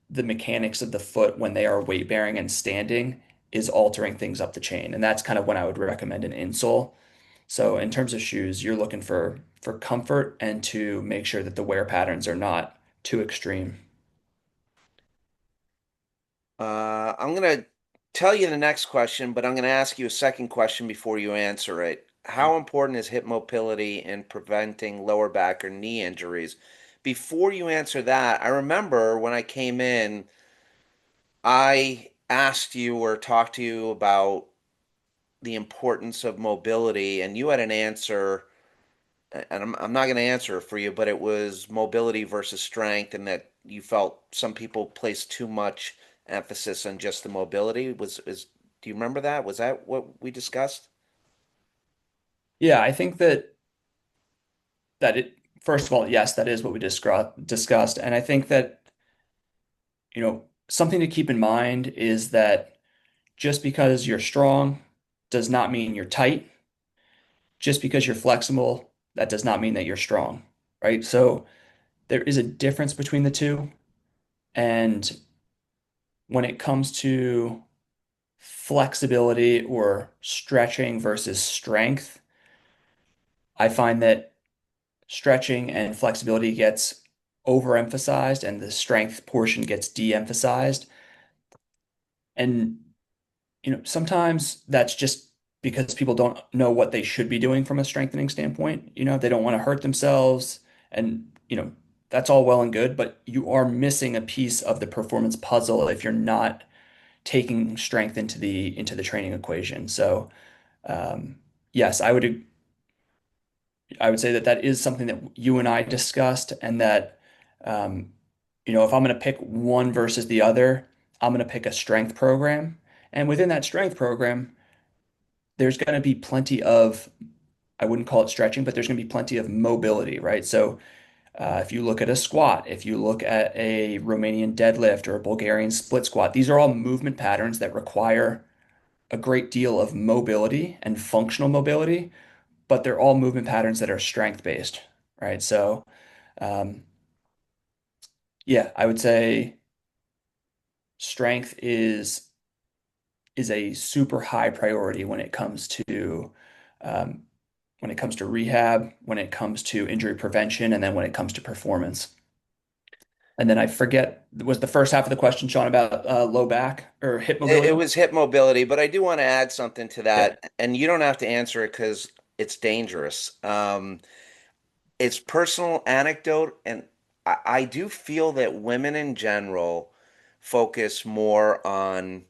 the mechanics of the foot when they are weight bearing and standing is altering things up the chain. And that's kind of when I would recommend an insole. So in terms of shoes, you're looking for comfort and to make sure that the wear patterns are not too extreme. I'm gonna tell you the next question, but I'm gonna ask you a second question before you answer it. How important is hip mobility in preventing lower back or knee injuries? Before you answer that, I remember when I came in, I asked you or talked to you about the importance of mobility, and you had an answer, and I'm not going to answer it for you, but it was mobility versus strength, and that you felt some people place too much emphasis on just the mobility. Do you remember that? Was that what we discussed? Yeah, I think that it first of all, yes, that is what we discussed. And I think that, something to keep in mind is that just because you're strong does not mean you're tight. Just because you're flexible, that does not mean that you're strong, right? So there is a difference between the two. And when it comes to flexibility or stretching versus strength, I find that stretching and flexibility gets overemphasized and the strength portion gets de-emphasized. And, sometimes that's just because people don't know what they should be doing from a strengthening standpoint. They don't want to hurt themselves and, that's all well and good, but you are missing a piece of the performance puzzle if you're not taking strength into the training equation. So, um, yes, I would say that that is something that you and I discussed, and that um, if I'm going to pick one versus the other, I'm going to pick a strength program, and within that strength program, there's going to be plenty of I wouldn't call it stretching, but there's going to be plenty of mobility, right? So if you look at a squat, if you look at a Romanian deadlift or a Bulgarian split squat, these are all movement patterns that require a great deal of mobility and functional mobility, but they're all movement patterns that are strength based, right? So, um, yeah, I would say strength is is a super high priority um, when it comes to rehab, when it comes to injury prevention, and then when it comes to performance. And then I forget, was the first half of the question, Sean, about low back or hip It mobility? was hip mobility, but I do want to add something to Yeah. that, and you don't have to answer it because it's dangerous. It's personal anecdote, and I do feel that women in general focus more on,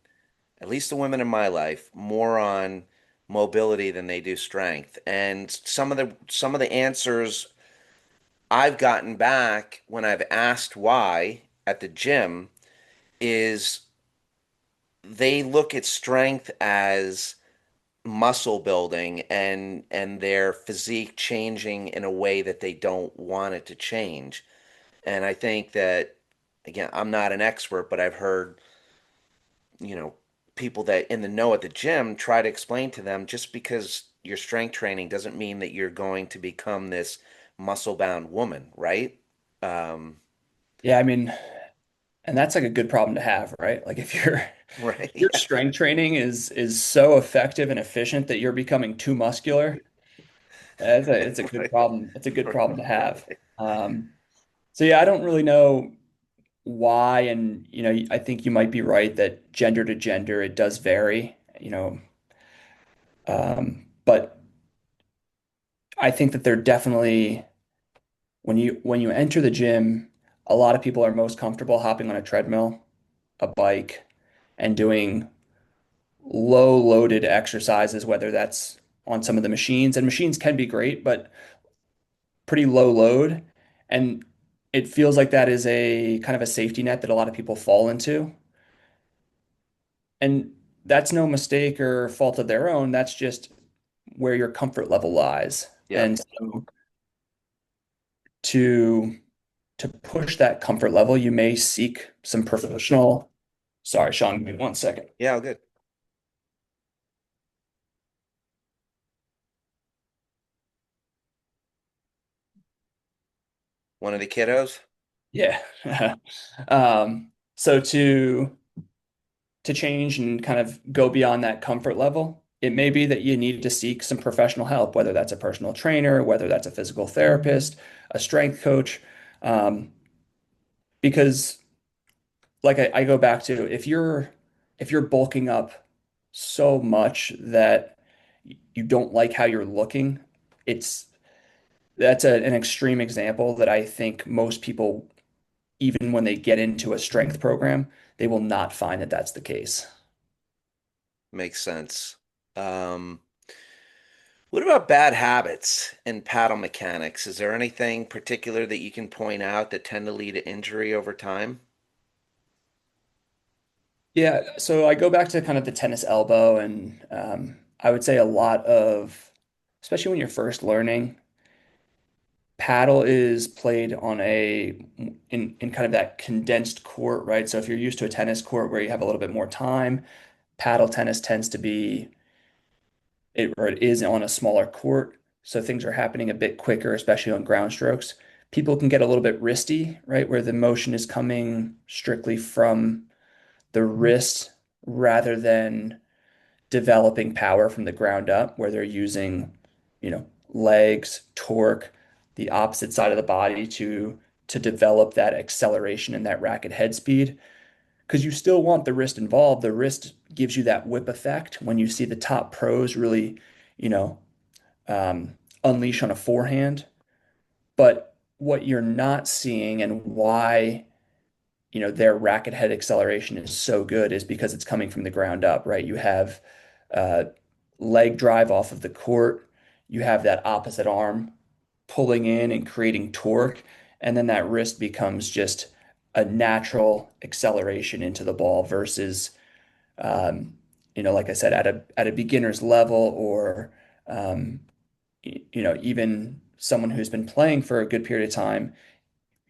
at least the women in my life, more on mobility than they do strength. And some of the answers I've gotten back when I've asked why at the gym is they look at strength as muscle building and their physique changing in a way that they don't want it to change. And I think that, again, I'm not an expert, but I've heard, you know, people that in the know at the gym try to explain to them just because you're strength training doesn't mean that you're going to become this muscle bound woman, right? Um, Yeah, I mean, and that's like a good problem to have, right? Like if your right. if your Yeah. strength training is so effective and efficient that you're becoming too muscular, it's a good Right. problem. It's a good problem to have. Right. So yeah, I don't really know why, and I think you might be right that gender to gender it does vary, but I think that they're definitely when you enter the gym, a lot of people are most comfortable hopping on a treadmill, a bike, and doing low loaded exercises, whether that's on some of the machines, and machines can be great, but pretty low load. And it feels like that is a kind of a safety net that a lot of people fall into. And that's no mistake or fault of their own. That's just where your comfort level lies. Yep. And so to to push that comfort level, you may seek some professional. Sorry, Sean, give me 1 second. Yeah, good. One of the kiddos. Yeah. So to change and kind of go beyond that comfort level, it may be that you need to seek some professional help, whether that's a personal trainer, whether that's a physical therapist, a strength coach, um, because like I go back to if you're bulking up so much that you don't like how you're looking, it's that's an extreme example that I think most people, even when they get into a strength program, they will not find that that's the case. Makes sense. Um, what about bad habits and paddle mechanics? Is there anything particular that you can point out that tend to lead to injury over time? Yeah, so I go back to kind of the tennis elbow, and I would say a lot of, especially when you're first learning, paddle is played on in kind of that condensed court, right? So if you're used to a tennis court where you have a little bit more time, paddle tennis tends to be it is on a smaller court, so things are happening a bit quicker, especially on ground strokes. People can get a little bit wristy, right? Where the motion is coming strictly from the wrist rather than developing power from the ground up, where they're using, legs, torque, the opposite side of the body to develop that acceleration and that racket head speed. Because you still want the wrist involved. The wrist gives you that whip effect when you see the top pros really, you know, unleash on a forehand. But what you're not seeing and why their racket head acceleration is so good is because it's coming from the ground up, right? You have uh, leg drive off of the court, you have that opposite arm pulling in and creating torque, and then that wrist becomes just a natural acceleration into the ball versus like I said, at a beginner's level or even someone who's been playing for a good period of time,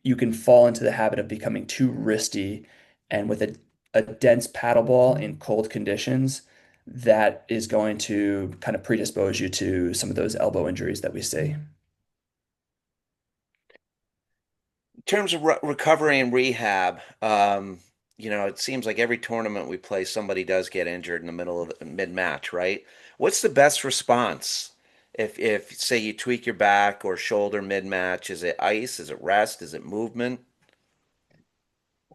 you can fall into the habit of becoming too wristy. And with a dense paddle ball in cold conditions, that is going to kind of predispose you to some of those elbow injuries that we see. In terms of recovery and rehab, it seems like every tournament we play, somebody does get injured in the middle of the mid-match, right? What's the best response? If say you tweak your back or shoulder mid-match, is it ice? Is it rest? Is it movement?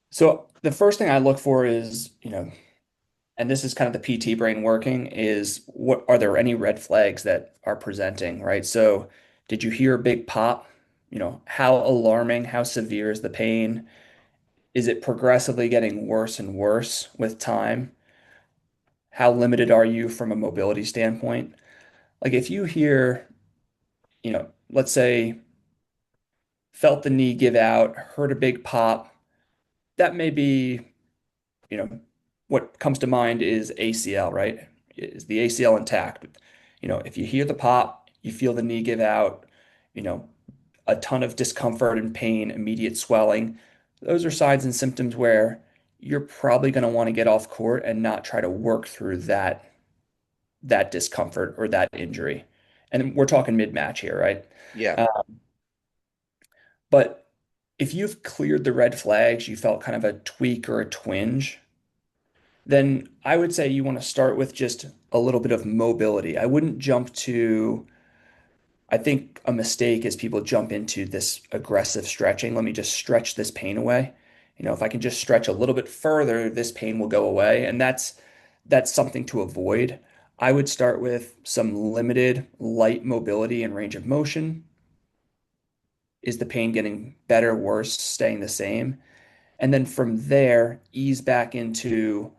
So the first thing I look for is, and this is kind of the PT brain working, is what are there any red flags that are presenting, right? So did you hear a big pop? How alarming, how severe is the pain? Is it progressively getting worse and worse with time? How limited are you from a mobility standpoint? Like if you hear, let's say felt the knee give out, heard a big pop, that may be, you know, what comes to mind is ACL, right? Is the ACL intact? If you hear the pop, you feel the knee give out, you know, a ton of discomfort and pain, immediate swelling, those are signs and symptoms where you're probably going to want to get off court and not try to work through that discomfort or that injury. And we're talking mid-match here, right? Yeah. Uh, but if you've cleared the red flags, you felt kind of a tweak or a twinge, then I would say you want to start with just a little bit of mobility. I wouldn't jump to, I think a mistake is people jump into this aggressive stretching. Let me just stretch this pain away. If I can just stretch a little bit further, this pain will go away. And that's something to avoid. I would start with some limited light mobility and range of motion. Is the pain getting better, worse, staying the same? And then from there, ease back into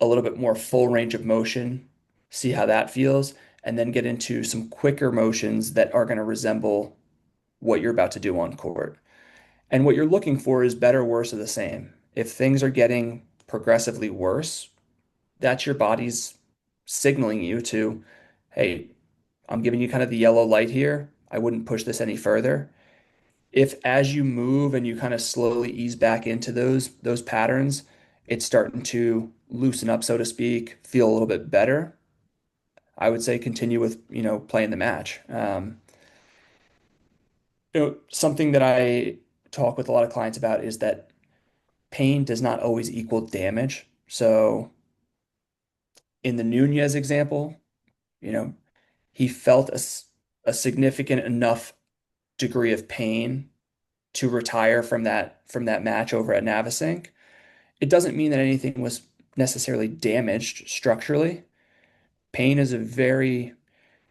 a little bit more full range of motion, see how that feels, and then get into some quicker motions that are going to resemble what you're about to do on court. And what you're looking for is better, worse, or the same. If things are getting progressively worse, that's your body's signaling you to, hey, I'm giving you kind of the yellow light here. I wouldn't push this any further. If as you move and you kind of slowly ease back into those patterns, it's starting to loosen up, so to speak, feel a little bit better, I would say continue with, playing the match. Something that I talk with a lot of clients about is that pain does not always equal damage. So in the Nunez example, you know, he felt a significant enough degree of pain to retire from that match over at Navasink. It doesn't mean that anything was necessarily damaged structurally. Pain is a very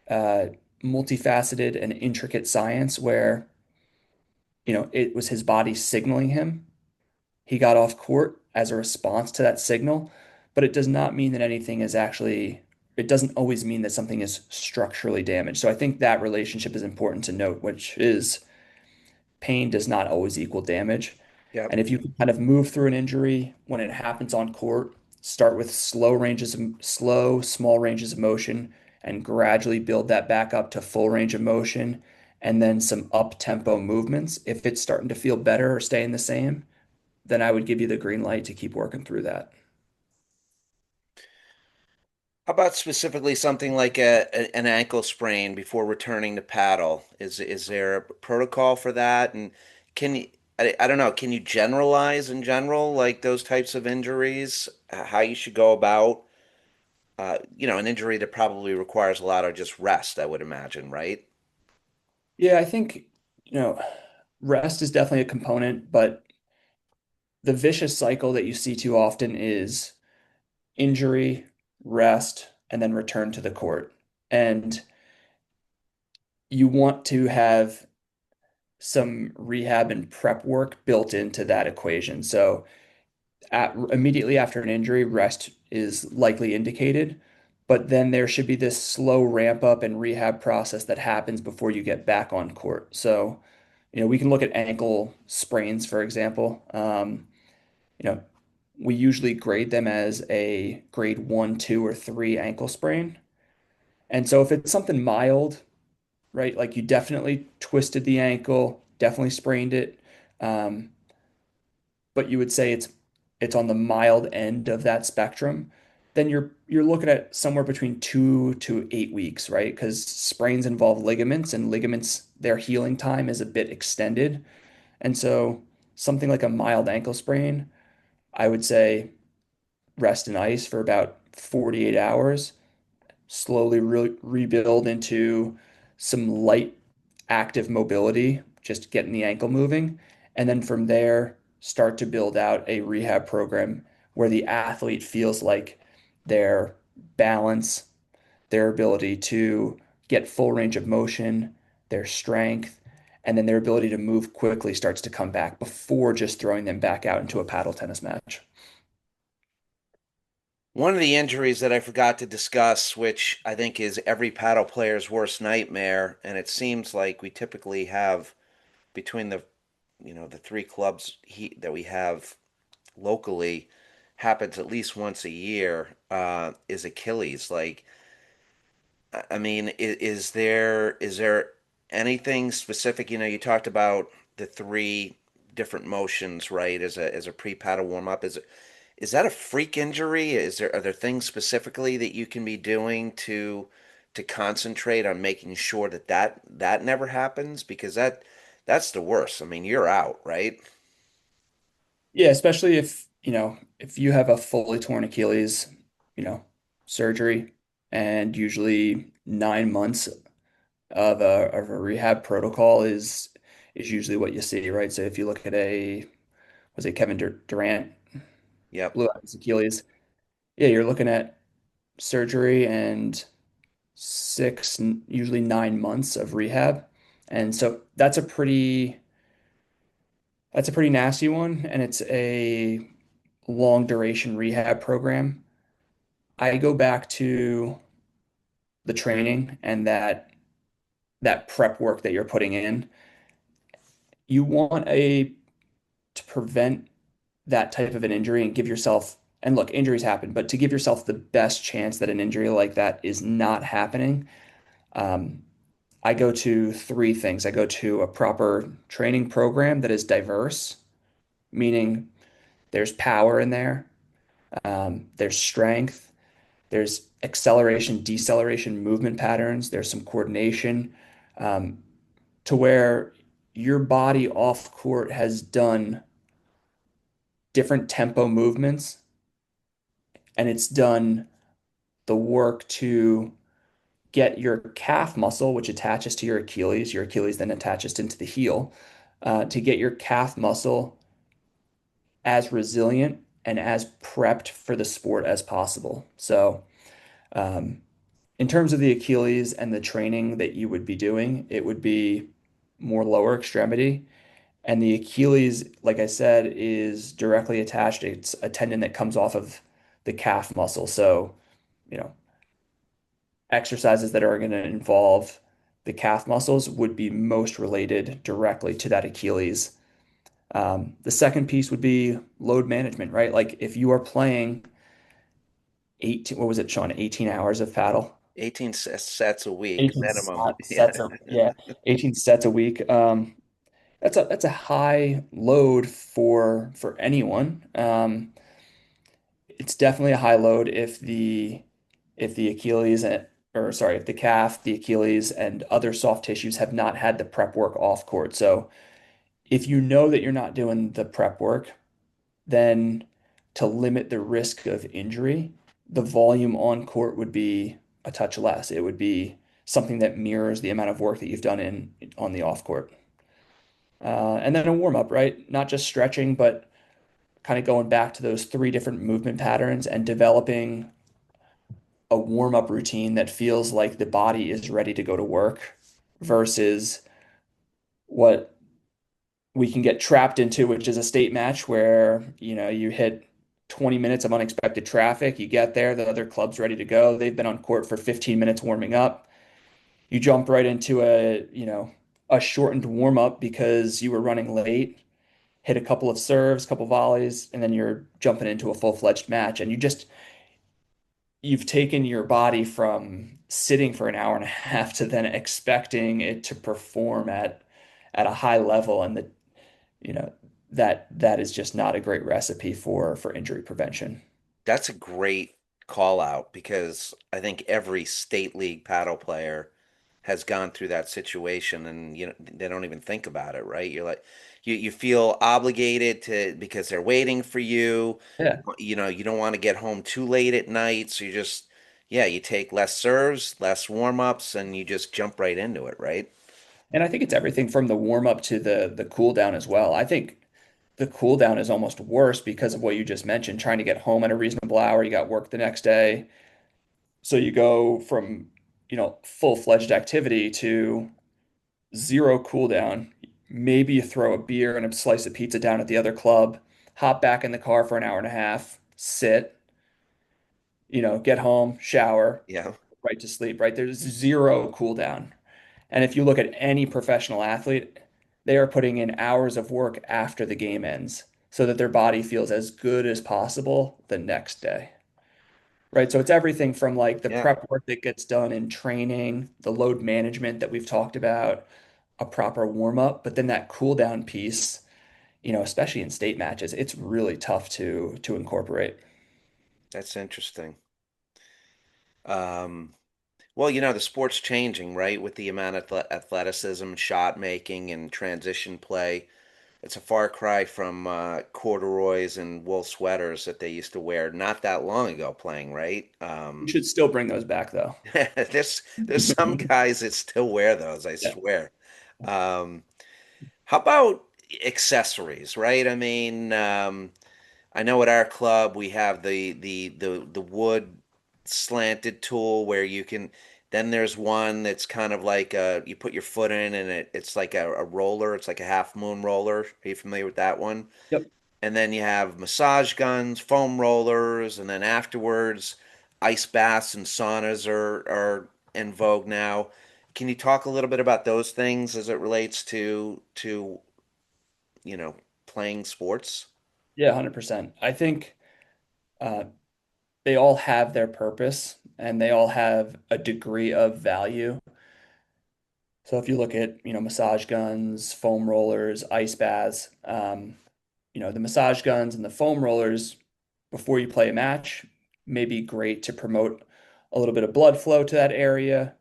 uh, multifaceted and intricate science where, it was his body signaling him. He got off court as a response to that signal, but it does not mean that anything is actually, it doesn't always mean that something is structurally damaged. So I think that relationship is important to note, which is pain does not always equal damage. Yep. And if you can kind of move through an injury when it happens on court, start with slow, small ranges of motion and gradually build that back up to full range of motion and then some up tempo movements. If it's starting to feel better or staying the same, then I would give you the green light to keep working through that. How about specifically something like an ankle sprain before returning to paddle? Is there a protocol for that? And can you, I don't know, can you generalize in general like those types of injuries? How you should go about an injury that probably requires a lot of just rest, I would imagine, right? Yeah, I think, you know, rest is definitely a component, but the vicious cycle that you see too often is injury, rest, and then return to the court. And you want to have some rehab and prep work built into that equation. So immediately after an injury, rest is likely indicated, but then there should be this slow ramp up and rehab process that happens before you get back on court. So, we can look at ankle sprains, for example. You know, we usually grade them as a grade 1, 2, or 3 ankle sprain. And so if it's something mild, right, like you definitely twisted the ankle, definitely sprained it, um, but you would say it's on the mild end of that spectrum, then you're looking at somewhere between 2 to 8 weeks, right? Because sprains involve ligaments, and ligaments, their healing time is a bit extended. And so something like a mild ankle sprain, I would say rest in ice for about 48 hours, slowly rebuild into some light active mobility, just getting the ankle moving. And then from there, start to build out a rehab program where the athlete feels like their balance, their ability to get full range of motion, their strength, and then their ability to move quickly starts to come back before just throwing them back out into a paddle tennis match. One of the injuries that I forgot to discuss, which I think is every paddle player's worst nightmare, and it seems like we typically have between the three clubs that we have locally happens at least once a year, is Achilles. Like, I mean, is there anything specific? You talked about the three different motions, right? As a pre-paddle warm up, is that a freak injury? Are there things specifically that you can be doing to concentrate on making sure that never happens? Because that's the worst. I mean, you're out, right? Yeah, especially if you have a fully torn Achilles, you know, surgery, and usually 9 months of a rehab protocol is usually what you see, right? So if you look at was it Kevin Durant Yep. blew out his Achilles, yeah, you're looking at surgery and usually 9 months of rehab. And so that's a pretty nasty one, and it's a long duration rehab program. I go back to the training and that prep work that you're putting in. You want to prevent that type of an injury and give yourself, and look, injuries happen, but to give yourself the best chance that an injury like that is not happening, um, I go to three things. I go to a proper training program that is diverse, meaning there's power in there, there's strength, there's acceleration, deceleration, movement patterns, there's some coordination, um, to where your body off court has done different tempo movements and it's done the work to get your calf muscle, which attaches to your Achilles then attaches into the heel, to get your calf muscle as resilient and as prepped for the sport as possible. So, um, in terms of the Achilles and the training that you would be doing, it would be more lower extremity. And the Achilles, like I said, is directly attached. It's a tendon that comes off of the calf muscle. So, you know, exercises that are going to involve the calf muscles would be most related directly to that Achilles. The second piece would be load management, right? Like if you are playing 18, what was it, Sean? 18 hours of paddle, 18 sets a week 18 minimum. Yeah. sets of, yeah, 18 sets a week. That's a high load for anyone. It's definitely a high load if the Achilles or sorry, if the calf, the Achilles, and other soft tissues have not had the prep work off court. So if you know that you're not doing the prep work, then to limit the risk of injury, the volume on court would be a touch less. It would be something that mirrors the amount of work that you've done in on the off court. And then a warm up, right? Not just stretching, but kind of going back to those three different movement patterns and developing a warm up routine that feels like the body is ready to go to work versus what we can get trapped into, which is a state match where, you hit 20 minutes of unexpected traffic. You get there, the other club's ready to go. They've been on court for 15 minutes warming up. You jump right into a shortened warm up because you were running late, hit a couple of serves, couple volleys, and then you're jumping into a full-fledged match. And you've taken your body from sitting for an hour and a half to then expecting it to perform at a high level. And you know, that is just not a great recipe for injury prevention. That's a great call out because I think every state league paddle player has gone through that situation and they don't even think about it, right? you feel obligated to because they're waiting for you. Yeah. You know, you don't want to get home too late at night, so you just yeah, you take less serves, less warm-ups, and you just jump right into it, right? And I think it's everything from the warm up to the cool down as well. I think the cool down is almost worse because of what you just mentioned, trying to get home at a reasonable hour, you got work the next day. So you go from, full-fledged activity to zero cool down. Maybe you throw a beer and a slice of pizza down at the other club, hop back in the car for an hour and a half, sit, get home, shower, Yeah. right to sleep, right? There's zero cool down. And if you look at any professional athlete, they are putting in hours of work after the game ends so that their body feels as good as possible the next day. Right. So it's everything from like the Yeah. prep work that gets done in training, the load management that we've talked about, a proper warm up, but then that cool down piece, especially in state matches, it's really tough to incorporate. That's interesting. Um, well, the sport's changing, right? With the amount of athleticism, shot making, and transition play. It's a far cry from corduroys and wool sweaters that they used to wear not that long ago playing, right? We should still bring those back though. There's some guys that still wear those, I Yeah. swear. Um, how about accessories, right? I mean, I know at our club we have the wood slanted tool where you can. Then there's one that's kind of like you put your foot in and it's like a roller. It's like a half moon roller. Are you familiar with that one? Yep. And then you have massage guns, foam rollers, and then afterwards, ice baths and saunas are in vogue now. Can you talk a little bit about those things as it relates to you know playing sports? Yeah, 100%. I think uh, they all have their purpose and they all have a degree of value. So if you look at, massage guns, foam rollers, ice baths, the massage guns and the foam rollers before you play a match may be great to promote a little bit of blood flow to that area.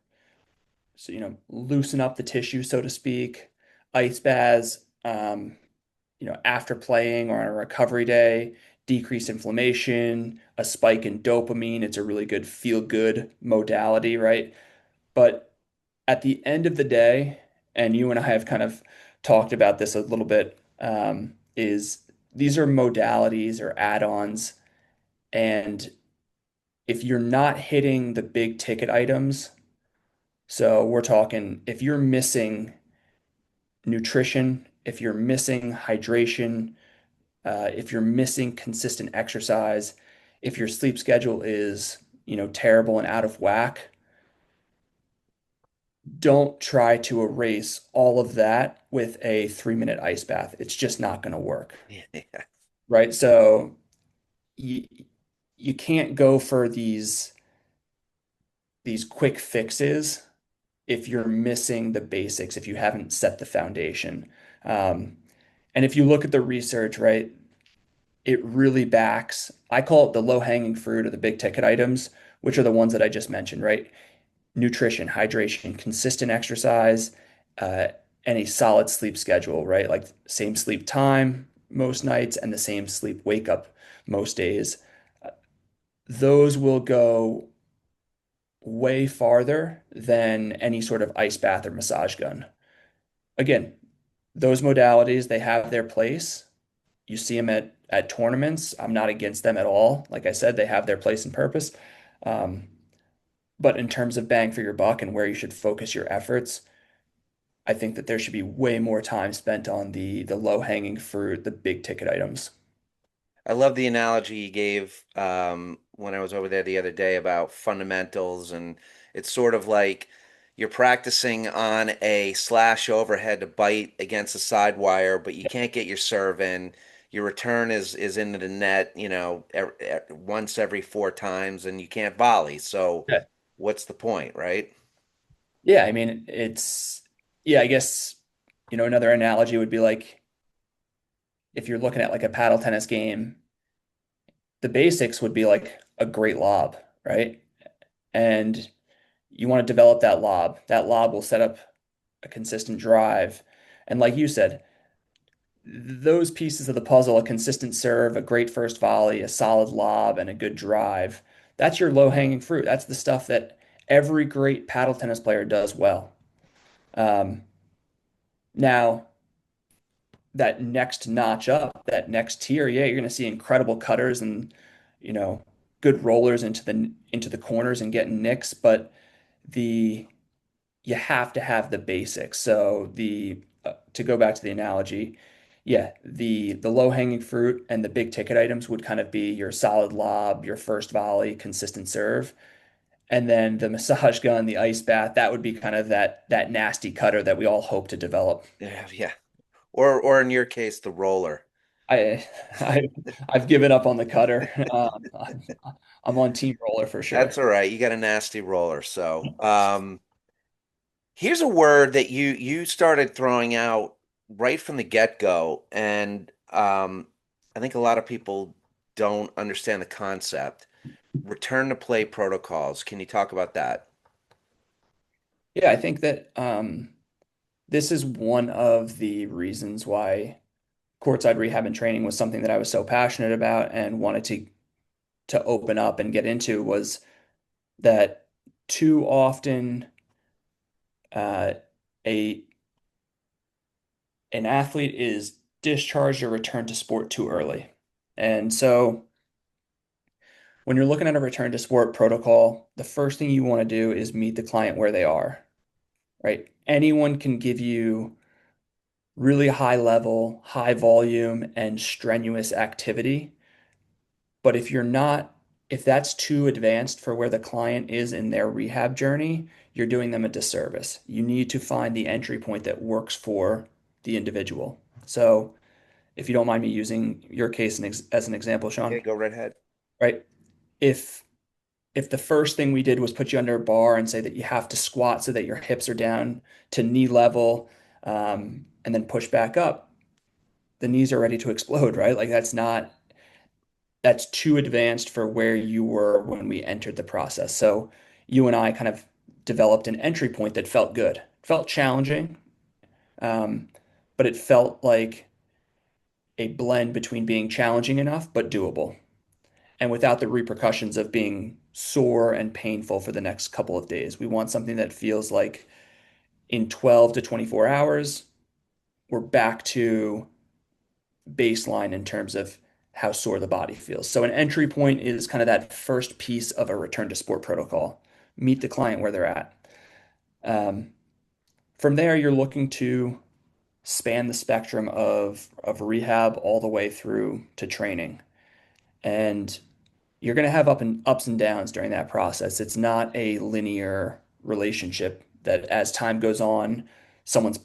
So, loosen up the tissue, so to speak. Ice baths, after playing or on a recovery day, decrease inflammation, a spike in dopamine. It's a really good feel good modality, right? But at the end of the day, and you and I have kind of talked about this a little bit, is these are modalities or add-ons. And if you're not hitting the big ticket items, so we're talking if you're missing nutrition, if you're missing hydration, if you're missing consistent exercise, if your sleep schedule is, terrible and out of whack, don't try to erase all of that with a 3-minute ice bath. It's just not going to work, Yeah. right? So you you can't go for these quick fixes if you're missing the basics, if you haven't set the foundation. Um, and if you look at the research, right, it really backs, I call it the low-hanging fruit or the big ticket items, which are the ones that I just mentioned, right? Nutrition, hydration, consistent exercise, uh, and a solid sleep schedule, right? Like same sleep time most nights and the same sleep wake up most days. Those will go way farther than any sort of ice bath or massage gun. Again, those modalities, they have their place. You see them at tournaments. I'm not against them at all. Like I said, they have their place and purpose. Um, but in terms of bang for your buck and where you should focus your efforts, I think that there should be way more time spent on the low-hanging fruit, the big ticket items. I love the analogy you gave when I was over there the other day about fundamentals, and it's sort of like you're practicing on a slash overhead to bite against a side wire, but you can't get your serve in. Your return is into the net, once every 4 times, and you can't volley. So, Yeah. what's the point, right? Yeah, I mean, yeah, I guess, another analogy would be like if you're looking at like a paddle tennis game, the basics would be like a great lob, right? And you want to develop that lob. That lob will set up a consistent drive. And like you said, those pieces of the puzzle, a consistent serve, a great first volley, a solid lob, and a good drive, that's your low-hanging fruit. That's the stuff that every great paddle tennis player does well. Um, Now, that next notch up, that next tier, yeah, you're going to see incredible cutters and, you know, good rollers into the corners and getting nicks, but the you have to have the basics. So the to go back to the analogy, yeah, the low-hanging fruit and the big ticket items would kind of be your solid lob, your first volley, consistent serve, and then the massage gun, the ice bath, that would be kind of that nasty cutter that we all hope to develop. Yeah, yeah. Or in your case, the roller. I, I I've given up on the cutter. I'm on team roller for sure. That's all right. You got a nasty roller. So, here's a word that you started throwing out right from the get-go, and I think a lot of people don't understand the concept. Return to play protocols. Can you talk about that? Yeah, I think that this is one of the reasons why courtside rehab and training was something that I was so passionate about and wanted to open up and get into was that too often uh, a an athlete is discharged or returned to sport too early. And so when you're looking at a return to sport protocol, the first thing you want to do is meet the client where they are, right? Anyone can give you really high level, high volume, and strenuous activity. But if that's too advanced for where the client is in their rehab journey, you're doing them a disservice. You need to find the entry point that works for the individual. So, if you don't mind me using your case as an example, Yeah, Sean, go right ahead. right? If if the first thing we did was put you under a bar and say that you have to squat so that your hips are down to knee level, and then push back up, the knees are ready to explode, right? Like that's too advanced for where you were when we entered the process. So you and I kind of developed an entry point that felt good. It felt challenging, um, but it felt like a blend between being challenging enough but doable, and without the repercussions of being sore and painful for the next couple of days. We want something that feels like in 12 to 24 hours, we're back to baseline in terms of how sore the body feels. So an entry point is kind of that first piece of a return to sport protocol. Meet the client where they're at. Um, from there, you're looking to span the spectrum of rehab all the way through to training. And you're going to have ups and downs during that process. It's not a linear relationship that as time goes on, someone's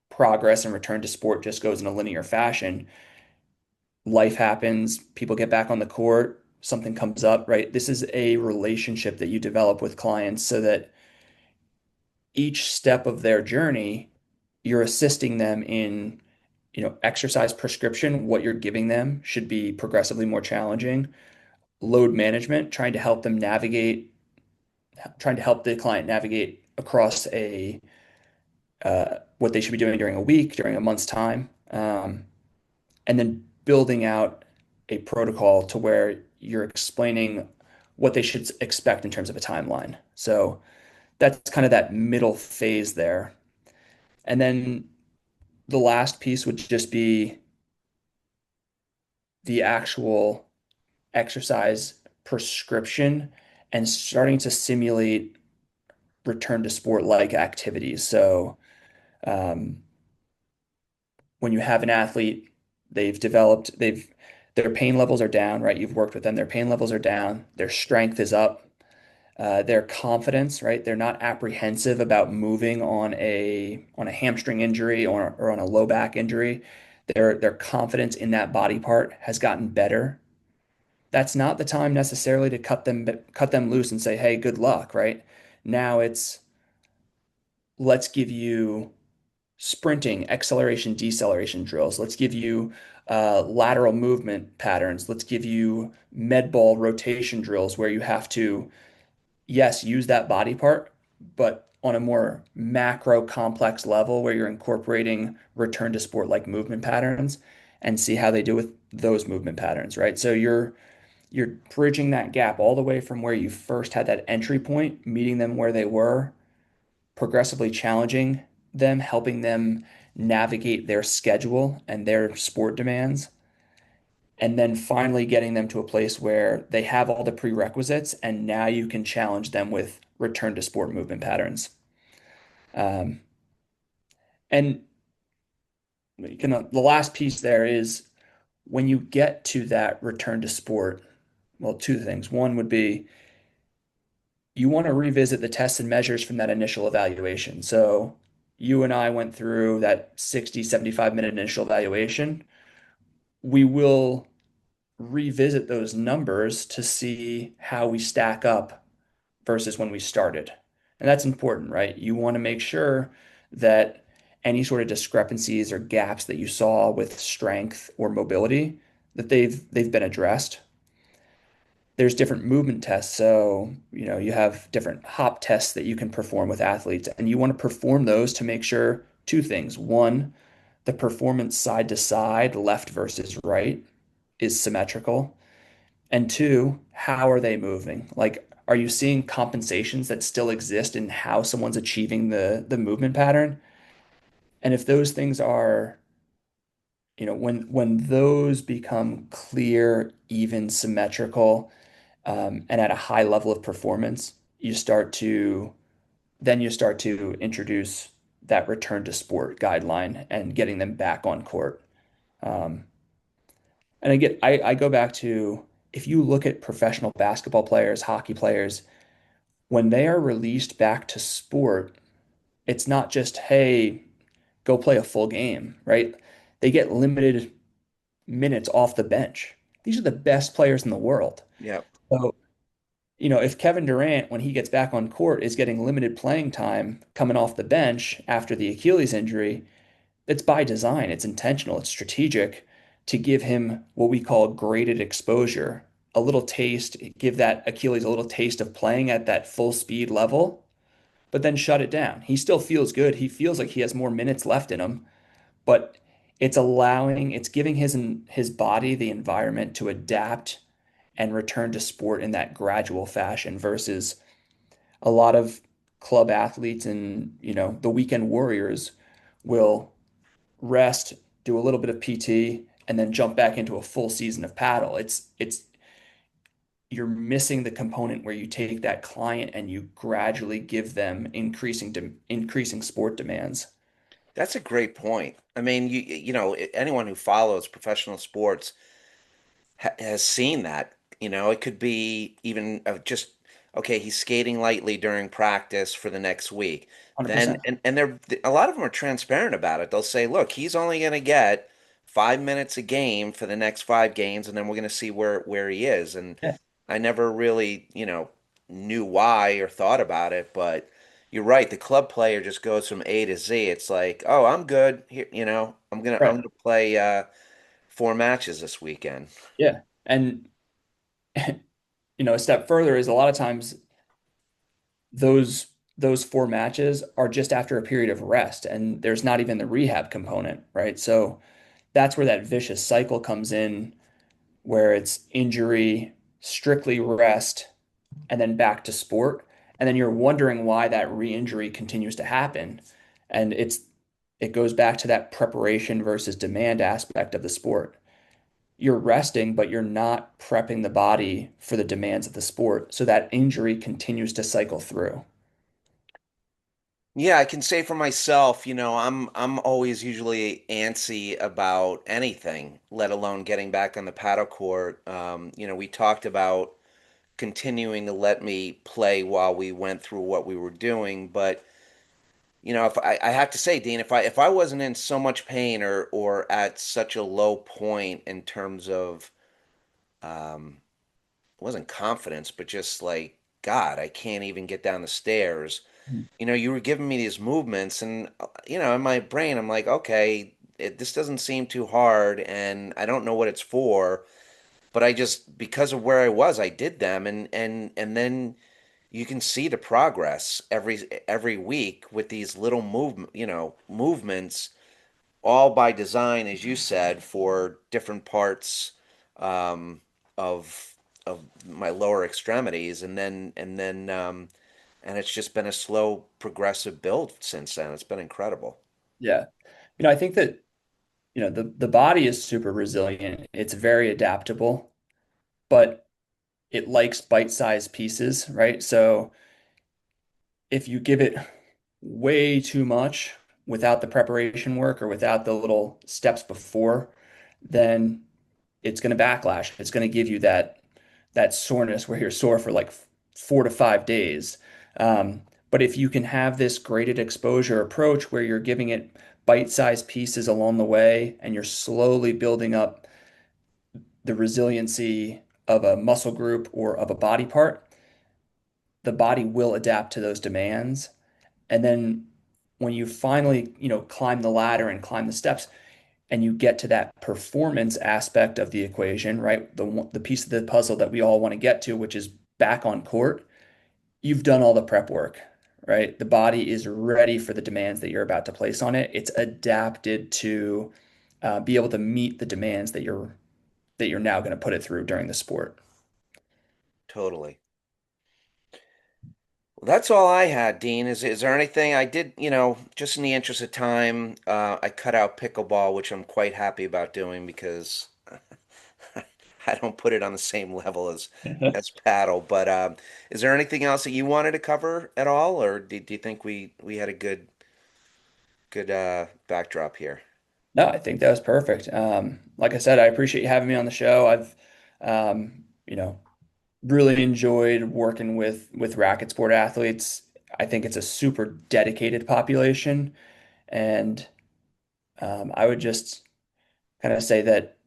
progress and return to sport just goes in a linear fashion. Life happens, people get back on the court, something comes up, right? This is a relationship that you develop with clients so that each step of their journey, you're assisting them in, exercise prescription. What you're giving them should be progressively more challenging. Load management, trying to help the client navigate across a what they should be doing during a week, during a month's time, and then building out a protocol to where you're explaining what they should expect in terms of a timeline. So that's kind of that middle phase there. And then the last piece would just be the actual exercise prescription and starting to simulate return to sport like activities. So um, when you have an athlete, their pain levels are down, right? You've worked with them, their pain levels are down, their strength is up, their confidence, right? They're not apprehensive about moving on a hamstring injury or on a low back injury. Their confidence in that body part has gotten better. That's not the time necessarily to cut them loose and say, "Hey, good luck," right? Now it's let's give you sprinting, acceleration, deceleration drills. Let's give you lateral movement patterns. Let's give you med ball rotation drills where you have to, yes, use that body part, but on a more macro complex level where you're incorporating return to sport like movement patterns and see how they do with those movement patterns, right? So you're bridging that gap all the way from where you first had that entry point, meeting them where they were, progressively challenging them, helping them navigate their schedule and their sport demands, and then finally getting them to a place where they have all the prerequisites, and now you can challenge them with return to sport movement patterns. Um, and the last piece there is when you get to that return to sport, well, two things. One would be you want to revisit the tests and measures from that initial evaluation. So you and I went through that 60, 75-minute initial evaluation. We will revisit those numbers to see how we stack up versus when we started. And that's important, right? You want to make sure that any sort of discrepancies or gaps that you saw with strength or mobility, that they've been addressed. There's different movement tests. So, you have different hop tests that you can perform with athletes, and you want to perform those to make sure two things. One, the performance side to side, left versus right, is symmetrical. And two, how are they moving? Like, are you seeing compensations that still exist in how someone's achieving the movement pattern? And if those things are, when those become clear, even, symmetrical, and at a high level of performance, you start to introduce that return to sport guideline and getting them back on court. Um, and again, I go back to if you look at professional basketball players, hockey players, when they are released back to sport, it's not just, hey, go play a full game, right? They get limited minutes off the bench. These are the best players in the world. Yeah. So, if Kevin Durant, when he gets back on court, is getting limited playing time coming off the bench after the Achilles injury, it's by design, it's intentional, it's strategic to give him what we call graded exposure, a little taste, give that Achilles a little taste of playing at that full speed level, but then shut it down. He still feels good. He feels like he has more minutes left in him, but it's giving his body the environment to adapt and return to sport in that gradual fashion versus a lot of club athletes and, the weekend warriors will rest, do a little bit of PT, and then jump back into a full season of paddle. It's you're missing the component where you take that client and you gradually give them increasing sport demands. That's a great point. I mean, anyone who follows professional sports has seen that. It could be even just okay, he's skating lightly during practice for the next week. Then 100%. and they're a lot of them are transparent about it. They'll say, "Look, he's only going to get 5 minutes a game for the next 5 games, and then we're going to see where he is." And Yeah, I never really, knew why or thought about it, but you're right. The club player just goes from A to Z. It's like, "Oh, I'm good. Here, I'm right. gonna play 4 matches this weekend." Yeah. And a step further is a lot of times those those 4 matches are just after a period of rest and there's not even the rehab component, right? So that's where that vicious cycle comes in where it's injury, strictly rest, and then back to sport. And then you're wondering why that re-injury continues to happen. And it goes back to that preparation versus demand aspect of the sport. You're resting, but you're not prepping the body for the demands of the sport. So that injury continues to cycle through. Yeah, I can say for myself, I'm always usually antsy about anything, let alone getting back on the paddle court. We talked about continuing to let me play while we went through what we were doing, but if I have to say, Dean, if I wasn't in so much pain or at such a low point in terms of um, it wasn't confidence, but just like God, I can't even get down the stairs. You were giving me these movements, and in my brain, I'm like, okay, this doesn't seem too hard, and I don't know what it's for, but I just because of where I was, I did them, and then you can see the progress every week with these little movements, all by design, as you said, for different parts um, of my lower extremities, and it's just been a slow progressive build since then. It's been incredible. Yeah. I think that, the body is super resilient. It's very adaptable, but it likes bite-sized pieces, right? So if you give it way too much without the preparation work or without the little steps before, then it's going to backlash. It's going to give you that soreness where you're sore for like 4 to 5 days. But if you can have this graded exposure approach where you're giving it bite-sized pieces along the way and you're slowly building up the resiliency of a muscle group or of a body part, the body will adapt to those demands. And then when you finally, climb the ladder and climb the steps and you get to that performance aspect of the equation, right? The piece of the puzzle that we all want to get to, which is back on court, you've done all the prep work, right? The body is ready for the demands that you're about to place on it. It's adapted to be able to meet the demands that you're now going to put it through during the sport. Totally. Well, that's all I had, Dean. Is there anything I did, just in the interest of time, I cut out pickleball, which I'm quite happy about doing because I don't put it on the same level as paddle. But is there anything else that you wanted to cover at all, or do you think we had a good backdrop here? No, I think that was perfect. Like I said, I appreciate you having me on the show. I've, really enjoyed working with racket sport athletes. I think it's a super dedicated population, and I would just kind of say that,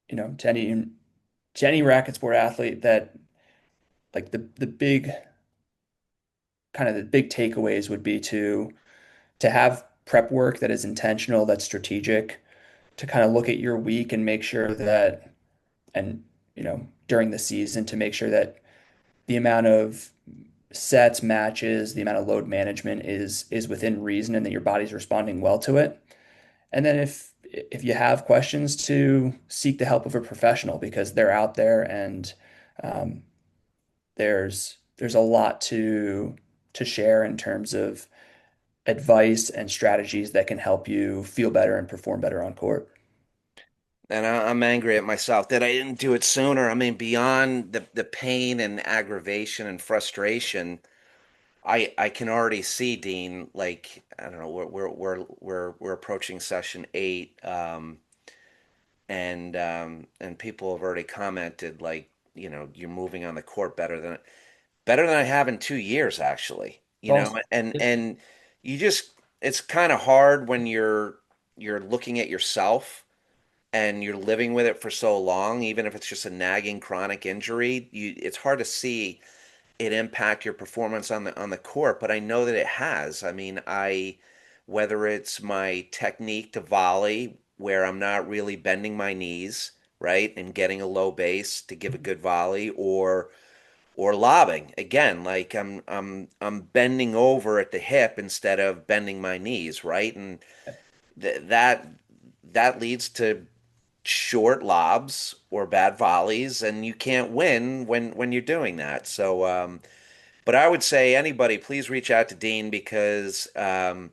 to any racket sport athlete that like the big takeaways would be to have prep work that is intentional, that's strategic, to kind of look at your week and make sure that, and during the season, to make sure that the amount of sets, matches, the amount of load management is within reason and that your body's responding well to it. And then if you have questions, to seek the help of a professional because they're out there, and um, there's a lot to share in terms of advice and strategies that can help you feel better and perform better on court. And I'm angry at myself that I didn't do it sooner. I mean, beyond the pain and aggravation and frustration, I can already see, Dean, like I don't know, we're approaching session 8, and people have already commented like, you're moving on the court better than I have in 2 years, actually. It's awesome. And you just it's kind of hard when you're looking at yourself and you're living with it for so long, even if it's just a nagging chronic injury, it's hard to see it impact your performance on the court, but I know that it has. I mean, whether it's my technique to volley where I'm not really bending my knees, right, and getting a low base to give a good volley, or lobbing again, like I'm bending over at the hip instead of bending my knees, right, and that leads to short lobs or bad volleys, and you can't win when you're doing that. So, but I would say anybody, please reach out to Dean because there's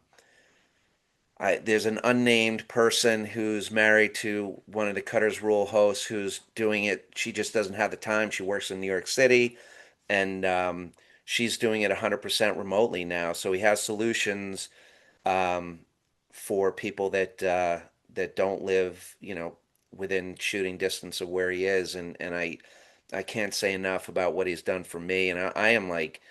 an unnamed person who's married to one of the Cutters Rule hosts who's doing it. She just doesn't have the time. She works in New York City, and she's doing it 100% remotely now. So he has solutions um, for people that don't live, within shooting distance of where he is, and I can't say enough about what he's done for me, and I am like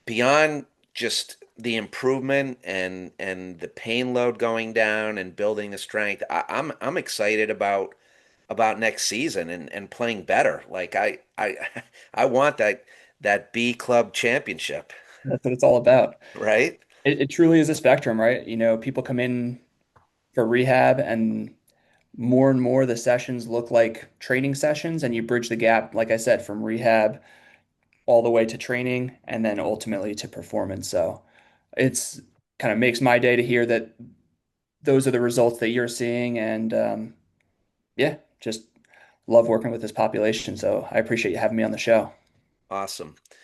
beyond just the improvement and the pain load going down and building the strength. I'm excited about next season and playing better. Like I I want that B club championship, That's what it's all about. right? It truly is a spectrum, right? People come in for rehab, and more the sessions look like training sessions, and you bridge the gap, like I said, from rehab all the way to training and then ultimately to performance. So it's kind of makes my day to hear that those are the results that you're seeing. And yeah, just love working with this population. So I appreciate you having me on the show. Awesome.